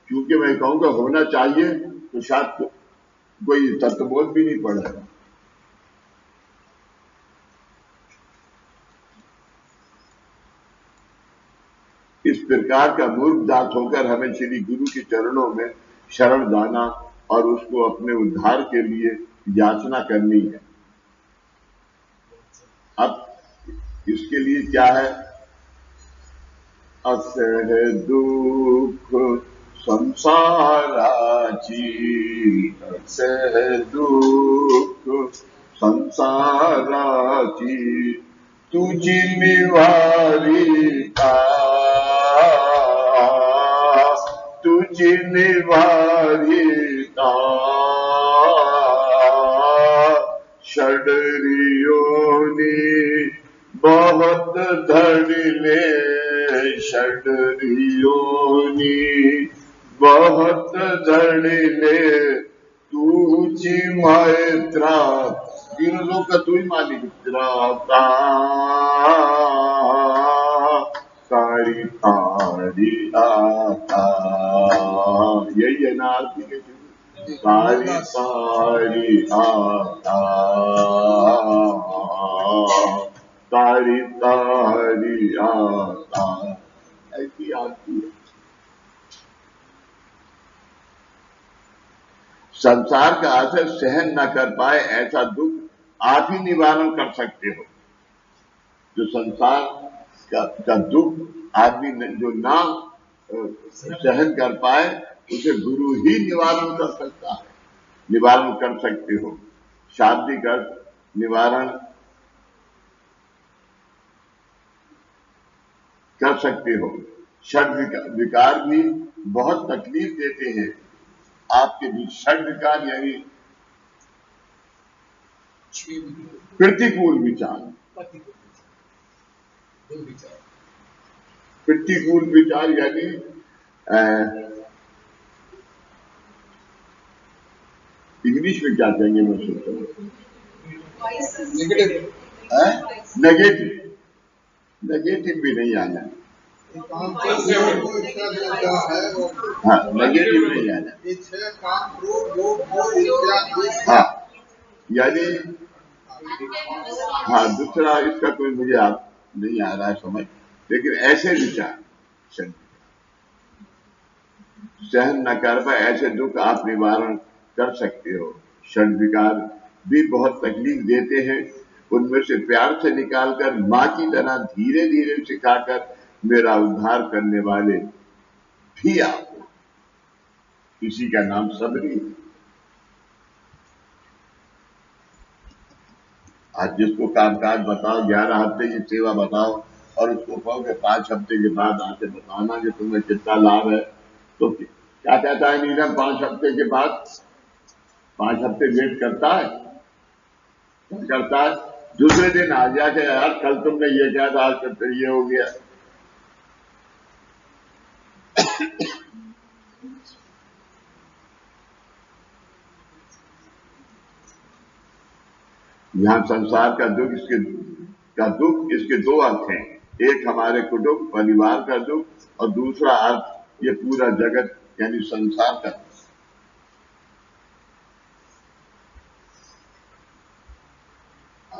क्योंकि मैं कहूँगा होना चाहिए तो शायद कोई तत्वबोध भी नहीं पड़ेगा। इस प्रकार का मूर्ख दास होकर हमें श्री गुरु के चरणों में शरण जाना और उसको अपने उद्धार के लिए याचना करनी है। अब इसके लिए क्या है? असह दुख संसाराची, असह दुख संसाराची, तुझी निवारिता, तुझी निवारिता, षडरियोनि बहुत धड़िले, षडरियोनि बहुत धड़िले, तुझी मैत्रा, तीनों लोग का तू ही मालिक, त्राता तारी तारी आता, यही है ना आरती के शुरू। तारी तारी आता, तारी तारी आता, ऐसी आरती है। संसार का असर सहन न कर पाए ऐसा दुख आप ही निवारण कर सकते हो। जो संसार का दुख आदमी जो ना सहन कर पाए उसे गुरु ही निवारण कर सकता है। निवारण कर सकते हो। शाब्दिक अर्थ निवारण कर सकते हो। षड विकार भी बहुत तकलीफ देते हैं आपके बीच। षड विकार यानी प्रतिकूल विचार, प्रतिकूल विचार यानी इंग्लिश में क्या कहेंगे, मैं सोचता हूँ नेगेटिव। नेगेटिव भी नहीं आना। काम को इसका जो क्या है वो हाँ, नेगेटिव नहीं आना। ये 6 काम क्रोध लोभ मोह ईर्ष्या द्वेष हाँ, यानी हाँ, दूसरा इसका कोई मुझे आप नहीं आ रहा है समझ, लेकिन ऐसे विचार सहन न कर पाए ऐसे दुख आप निवारण कर सकते हो। षड विकार भी बहुत तकलीफ देते हैं, उनमें से प्यार से निकालकर माँ की तरह धीरे धीरे सिखाकर मेरा उद्धार करने वाले भी आप हो। किसी का नाम सबरी है। आज जिसको कामकाज बताओ, 11 हफ्ते की सेवा बताओ और उसको कहो कि 5 हफ्ते के बाद आके बताना कि तुम्हें कितना लाभ है, तो क्या कहता है नीलम? 5 हफ्ते के बाद 5 हफ्ते वेट करता है, क्या करता है? दूसरे दिन आ जाके यार कल तुमने ये किया था, आज फिर ये हो गया। यहाँ संसार का दुख इसके दो अर्थ हैं। एक हमारे कुटुंब परिवार का दुख और दूसरा अर्थ ये पूरा जगत यानी संसार का दुख।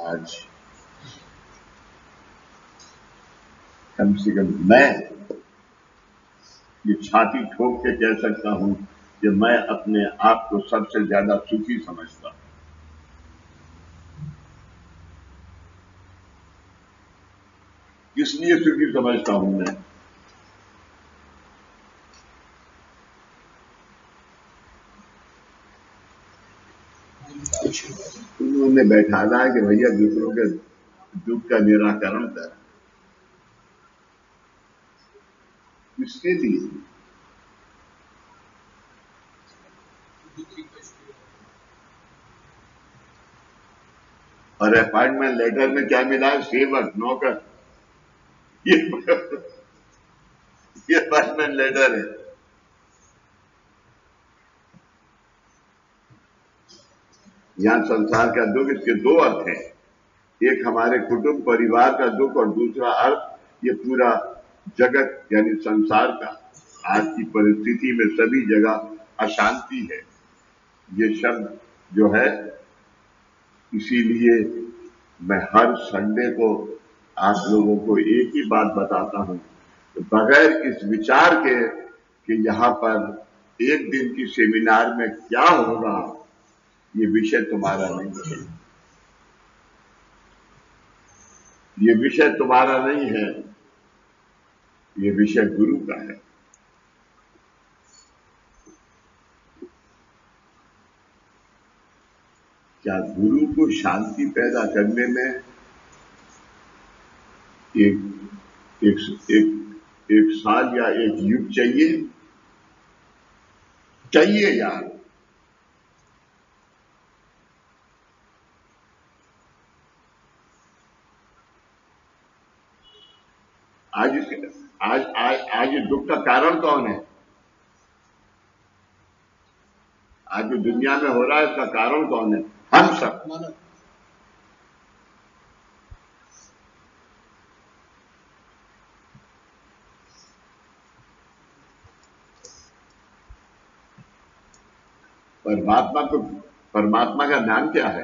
आज कम से कम मैं ये छाती ठोक के कह सकता हूं कि मैं अपने आप को सबसे ज्यादा सुखी समझता हूं। इसलिए सुखी समझता हूं मैं, उन्होंने बैठाना है कि भैया दूसरों के दुख का निराकरण कर। इसके लिए और अपॉइंटमेंट लेटर में क्या मिला है? सेवक, नौकर। ये अपॉइंटमेंट लेटर है। यहां संसार का दुख इसके दो अर्थ हैं। एक हमारे कुटुंब परिवार का दुख और दूसरा अर्थ ये पूरा जगत यानी संसार का। आज की परिस्थिति में सभी जगह अशांति है। ये शब्द जो है, इसीलिए मैं हर संडे को आप लोगों को एक ही बात बताता हूं, तो बगैर इस विचार के कि यहां पर एक दिन की सेमिनार में क्या होगा, ये विषय तुम्हारा नहीं है। ये विषय तुम्हारा नहीं है, ये विषय गुरु का है। क्या गुरु को शांति पैदा करने में एक साल या एक युग चाहिए यार। आज ये दुख का कारण कौन है? आज जो दुनिया में हो रहा है इसका कारण कौन है? हम सब। परमात्मा का नाम क्या है?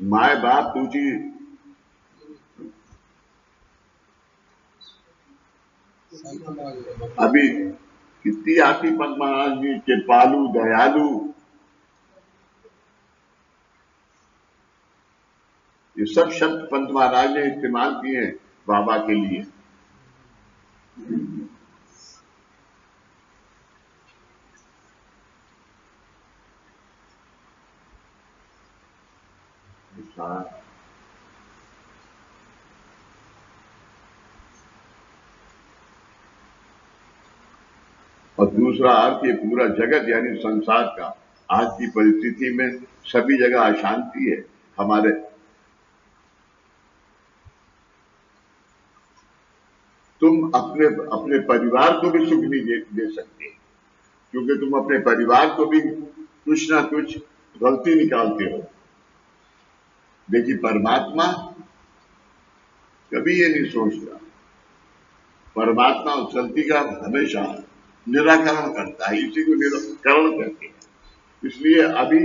माए बाप तुझी अभी कितनी आती पंत महाराज जी के पालू दयालु, ये सब शब्द पंत महाराज ने इस्तेमाल किए हैं बाबा के लिए। और दूसरा अर्थ ये पूरा जगत यानी संसार का। आज की परिस्थिति में सभी जगह अशांति है। हमारे तुम अपने परिवार को भी सुख नहीं दे सकते, क्योंकि तुम अपने परिवार को भी कुछ ना कुछ गलती निकालते हो। देखिए परमात्मा कभी ये नहीं सोचता। परमात्मा उस गलती का हमेशा निराकरण करता है, इसी को निराकरण कहते हैं। इसलिए अभी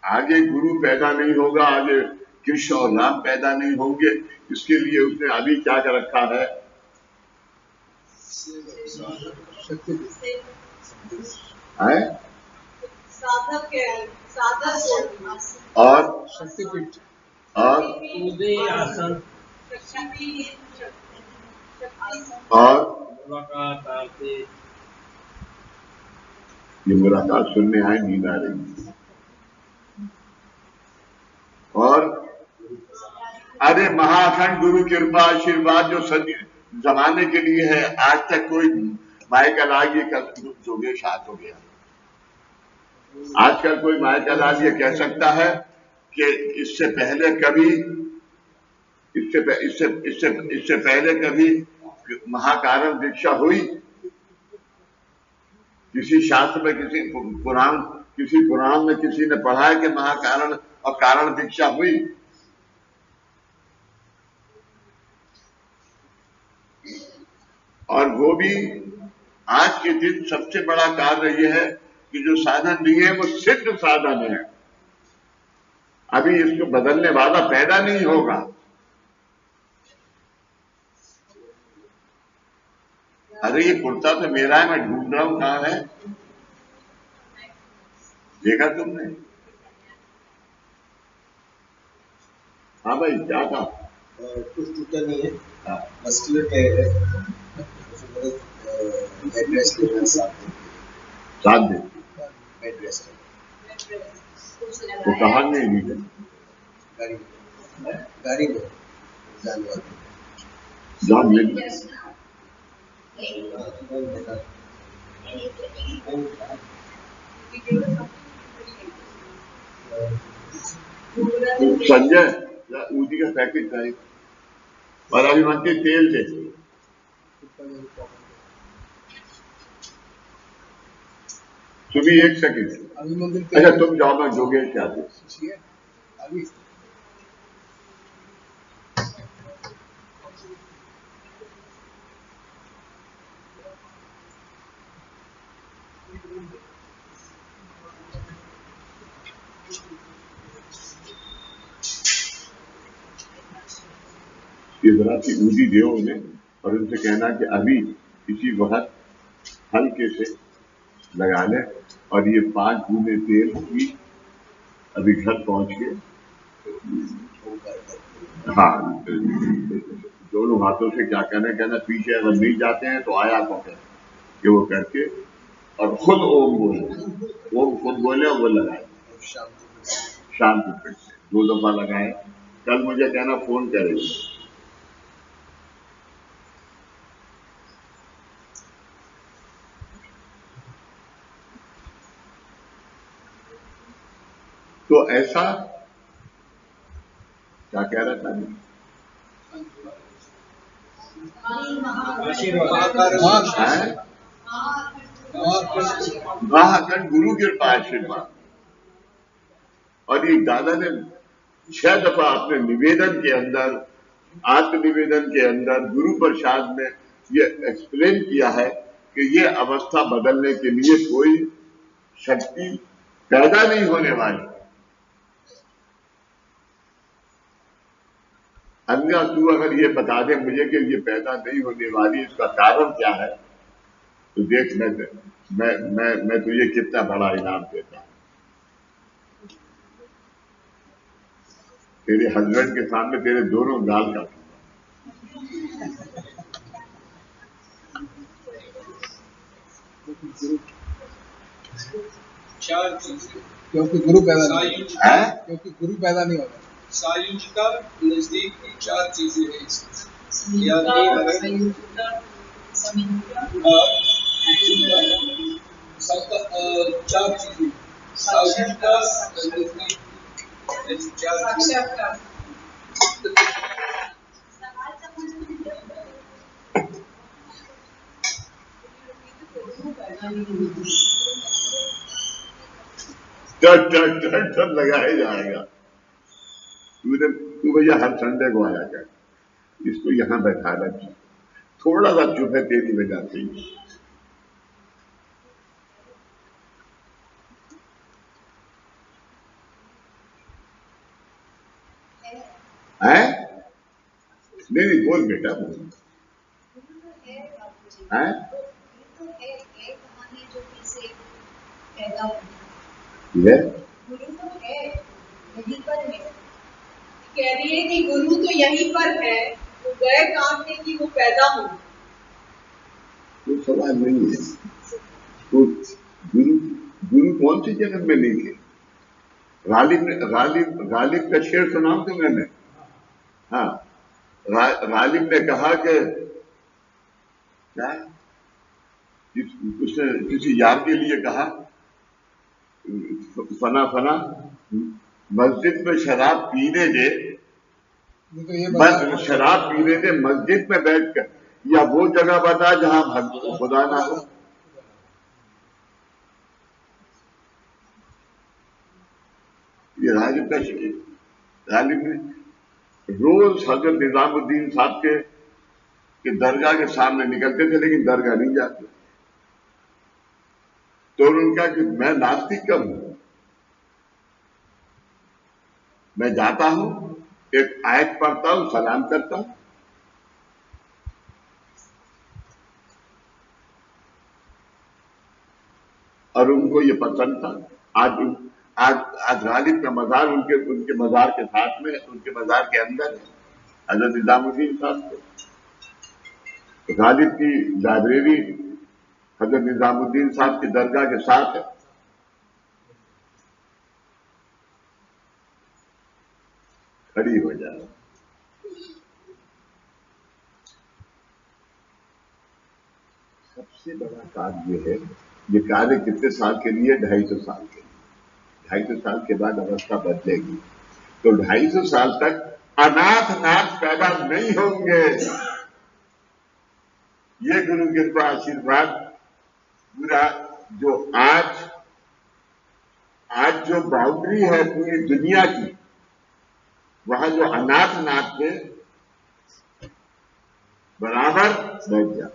आगे गुरु पैदा नहीं होगा, आगे कृष्ण और राम पैदा नहीं होंगे, इसके लिए उसने अभी क्या कर रखा है? साधक और शक्तिपीठ और आसन और मुलाकात आते ये मुलाकात सुनने आए, नींद आ रही। और अरे महाअखंड गुरु कृपा आशीर्वाद जो सदी जमाने के लिए है, आज तक कोई मायका लाल ये जोगेश हाथ हो गया। आजकल कोई मायका लाल ये कह सकता है कि इससे पहले कभी इससे पहले कभी महाकारण दीक्षा हुई? किसी शास्त्र में, किसी पुराण में किसी ने पढ़ा है कि महाकारण और कारण दीक्षा हुई? और वो भी आज के दिन सबसे बड़ा कार्य यह है कि जो साधन नहीं है वो सिद्ध साधन है, अभी इसको बदलने वाला पैदा नहीं होगा। अरे ये कुर्ता तो मेरा है, मैं ढूंढ रहा हूं कहां है। देखा तुमने? हाँ भाई, क्या था? कुछ टूटा नहीं है, मस्कुलर टायर है, बेड रेस्ट के लिए साथ दे बेड रेस्ट तो कहा नहीं है गाड़ी में जानवर जान ले। संजय ऊदी का पैकेट था और अभिमंत्री तेल थे। सुबह 1 सेकंड। अच्छा तुम जाओ, मैं जोगेश क्या अभी इस तरह की ऊदी दो उन्हें और उनसे कहना कि अभी इसी वक्त हल्के से लगा ले और ये 5 बूंदे तेल की अभी घर पहुंच के, हाँ, दोनों हाथों से क्या कहना पीछे अगर नहीं जाते हैं तो आया को कहें कि वो करके और खुद ओम बोले, ओम खुद बोले और वो लगाए शाम को फिर से 2 दफा लगाए। कल मुझे कहना फोन करेगी। तो ऐसा क्या कह रहा था? महाअखंड गुरु कृपा आशीर्वाद। और ये दादा ने 6 दफा अपने निवेदन के अंदर, आत्मनिवेदन के अंदर गुरु प्रसाद में ये एक्सप्लेन किया है कि ये अवस्था बदलने के लिए कोई शक्ति पैदा नहीं होने वाली। अन्य तू अगर ये बता दे मुझे कि ये पैदा नहीं होने वाली, इसका कारण क्या है, तो देख मैं तुझे कितना बड़ा इनाम देता हूं। तेरे हस्बैंड के सामने तेरे दोनों गाल काटूंगा। चार चीजें क्योंकि गुरु पैदा नहीं है, क्योंकि गुरु पैदा नहीं होगा। सायुज्यता नजदीक की 4 चीजें हैं इसमें, या नहीं सबका 4 चीजें सायुज्यता नजदीक 4 चीजें। लगाया जाएगा। तू भैया हर संडे को आया कर, इसको यहां बैठा रखा, थोड़ा सा चुप है तेरी वजह से। है नहीं नहीं, बोल बेटा बोल। है ये गुरु तो है, यहीं पर है। कह रही है कि गुरु तो यहीं पर है, वो गए काम में कि वो पैदा हो। कोई सवाल नहीं है। तो गुरु गुरु कौन सी जन्म में नहीं थे? गालिब का शेर सुनाऊं तो मैंने, हाँ, गालिब ने कहा कि क्या, उसने किसी यार के लिए कहा, फना फना मस्जिद में शराब पीने दे, बस शराब पीने दे मस्जिद में बैठकर, या वो जगह बता जहां खुदा ना हो। ये गालिब का शेर। गालिब ने रोज हजरत निजामुद्दीन साहब के दरगाह के सामने निकलते थे, लेकिन दरगाह नहीं जाते। तो उनका कि मैं नास्तिक कब हूं, मैं जाता हूं, एक आयत पढ़ता हूं, सलाम करता हूं। और उनको ये पसंद था। आज आज आज गालिब का मजार उनके मजार के साथ में, उनके मजार के अंदर है, हजरत निजामुद्दीन साहब के। गालिब की लाइब्रेरी हजरत निजामुद्दीन साहब की दरगाह के साथ है। खड़ी हो जाए। सबसे बड़ा कार्य ये है, ये कार्य कितने साल के लिए? 250 साल के लिए। 250 साल के बाद अवस्था बदलेगी, तो 250 साल तक अनाथ पैदा नहीं होंगे। ये गुरु कृपा आशीर्वाद पूरा, जो आज जो बाउंड्री है पूरी दुनिया की, वहां जो अनाथ थे बराबर बैठ जा।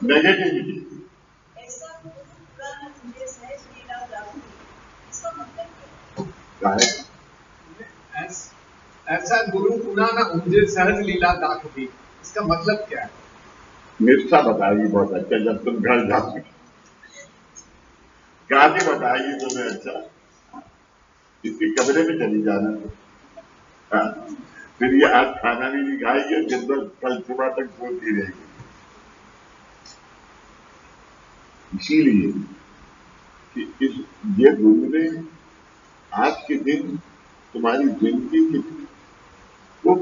नेगेटिविटी क्या है? ऐसा गुरु पुनः न मुझे सहज लीला दाख दी, इसका मतलब क्या है? निष्ठा बताएगी बहुत अच्छा जब तुम घर जाओगे। गाली बताएगी तुम्हें अच्छा, इसके कमरे में चली जाना। हाँ, फिर ये आज खाना भी नहीं खाएगी, दिन भर कल सुबह तक बोलती रहेगी। इसीलिए कि ये गुरु ने आज के दिन तुम्हारी जिंदगी की, वो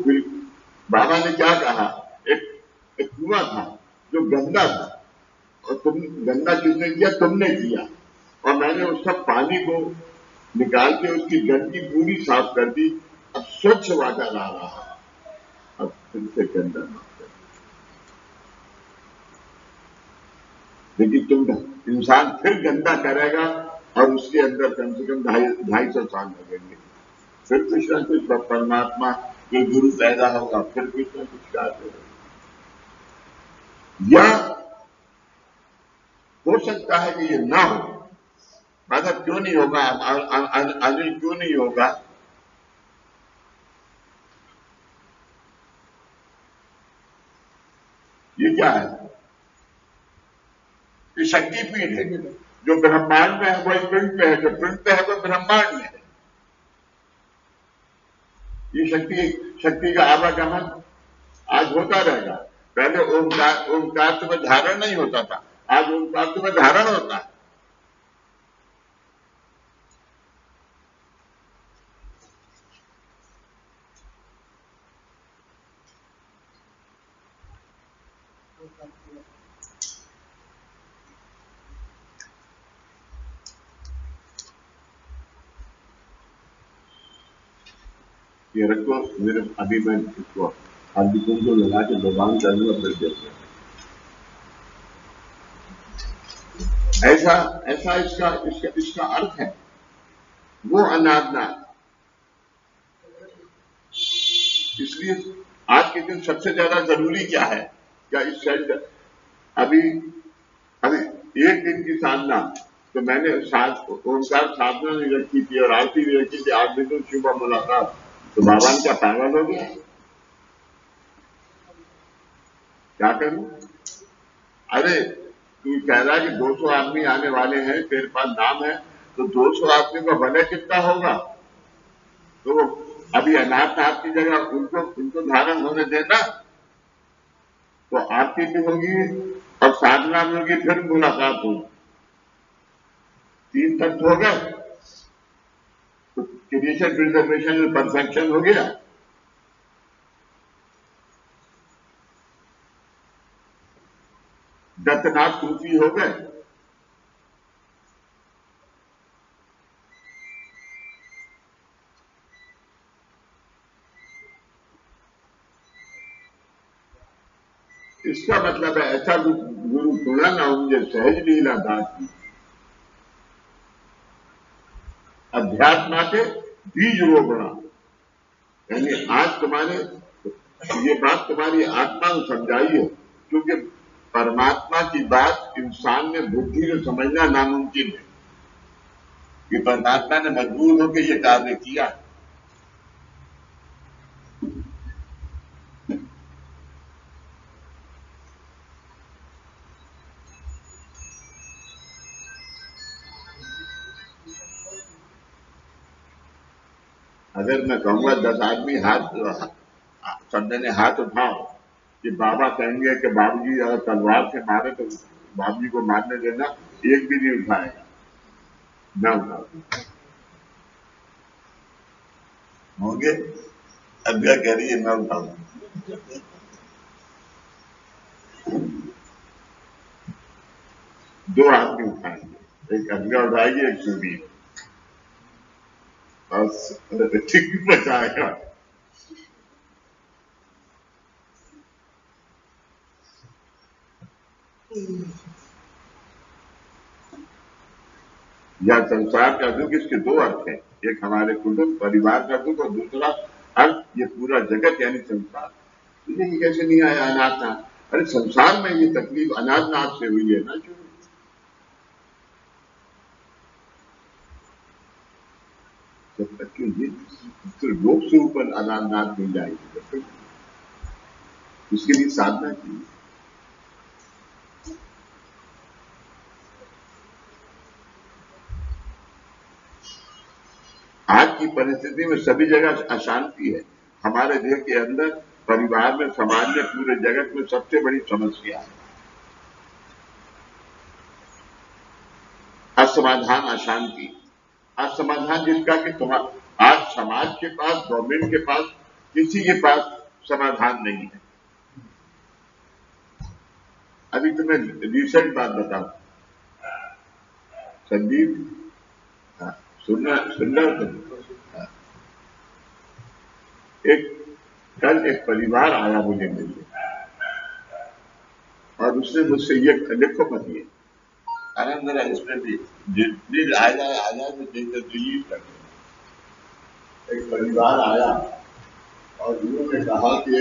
बाबा ने क्या कहा, एक कुआं था जो गंदा था, और तुम गंदा किसने किया? तुमने किया, और मैंने उस सब पानी को निकाल के उसकी गंदगी पूरी साफ कर दी। अब स्वच्छ वाटर आ रहा है, अब फिर से गंदा मत कर। लेकिन तुम इंसान फिर गंदा करेगा, और उसके अंदर कम से कम 250 साल लगेंगे। फिर कुछ ना कुछ परमात्मा जो गुरु पैदा होगा, फिर कुछ ना कुछ कार्य होगा। या हो सकता है कि ये ना हो। मतलब क्यों नहीं होगा? अनिल क्यों नहीं होगा? ये क्या है? ये शक्तिपीठ है, जो ब्रह्मांड में है वही पिंड में है, जो पिंड में है वो ब्रह्मांड में है। ये शक्ति का आवागमन आज होता रहेगा। पहले ओंकार तुम्हें धारण नहीं होता था, आज ओंकार तुम्हें धारण होता है। ये रखो मेरे, अभी मैं इसको हल्दी कुंकू लगा के भगवान कर लूंगा, फिर देखो। ऐसा ऐसा इसका इसका इसका अर्थ है, वो अनादनाद। इसलिए आज के दिन सबसे ज्यादा जरूरी क्या है? क्या इस सेंटर अभी अभी एक दिन की साधना, तो मैंने ओंकार साधना नहीं रखी थी और आरती भी रखी थी, 8 दिन तो सुबह मुलाकात, तो बाबा ने क्या पागल हो गया? क्या करूं? अरे तू कह रहा है कि 200 आदमी आने वाले हैं, तेरे पास नाम है, तो 200 आदमी का भले कितना होगा? तो अभी अनाथ नाथ की जगह उनको धारण होने देना, तो आरती भी होगी और साधना भी होगी, फिर मुलाकात होगी, 3 तत्व हो गए, तो क्रिएशन प्रिजर्वेशन में परफेक्शन हो गया। दत्तनाथ सूफी हो गए। इसका मतलब है ऐसा गुरु खुला ना मुझे सहज लीला दास की, अध्यात्मा के बीज वो बना। यानी आज तुम्हारे ये बात तुम्हारी आत्मा को समझाई है, क्योंकि परमात्मा की बात इंसान ने बुद्धि से समझना नामुमकिन है कि परमात्मा ने मजबूर होकर ये कार्य किया। अगर मैं कहूंगा 10 आदमी सब जने हाथ उठाओ कि बाबा कहेंगे कि बाबूजी अगर तलवार से मारे तो बाबूजी को मारने देना, एक भी नहीं उठाएगा, न उठाओ होंगे। अभ्या कह रही है मैं उठाऊंगा। दो आदमी उठाएंगे, एक अभ्या उठाएगी, एक सुबीर, और ठीक बचाएगा। या संसार का दुख, इसके 2 अर्थ हैं, एक हमारे कुटुंब परिवार का दुख और दूसरा अर्थ ये पूरा जगत यानी संसार। तुझे ये कैसे नहीं आया अनाथनाथ? अरे संसार में ये तकलीफ अनाथनाथ से हुई है ना शुरू। जब तक कि ये सिर्फ लोक से ऊपर अनाथनाथ मिल जाएगी, तब तक उसके लिए साधना की। आज की परिस्थिति में सभी जगह अशांति है। हमारे देश के अंदर, परिवार में, समाज में, पूरे जगत में सबसे बड़ी समस्या है असमाधान, अशांति। असमाधान जिसका कि तुम्हारा आज समाज के पास, गवर्नमेंट के पास, किसी के पास समाधान नहीं है। अभी तुम्हें रिसेंट बात बताऊं, संदीप, सुनना कल एक परिवार आया मुझे मिलने, और उसने मुझसे ये लिखो मत, ये आनंद इसमें भी जितनी आ जाए तो रिलीज कर दो। एक परिवार आया और उन्होंने कहा कि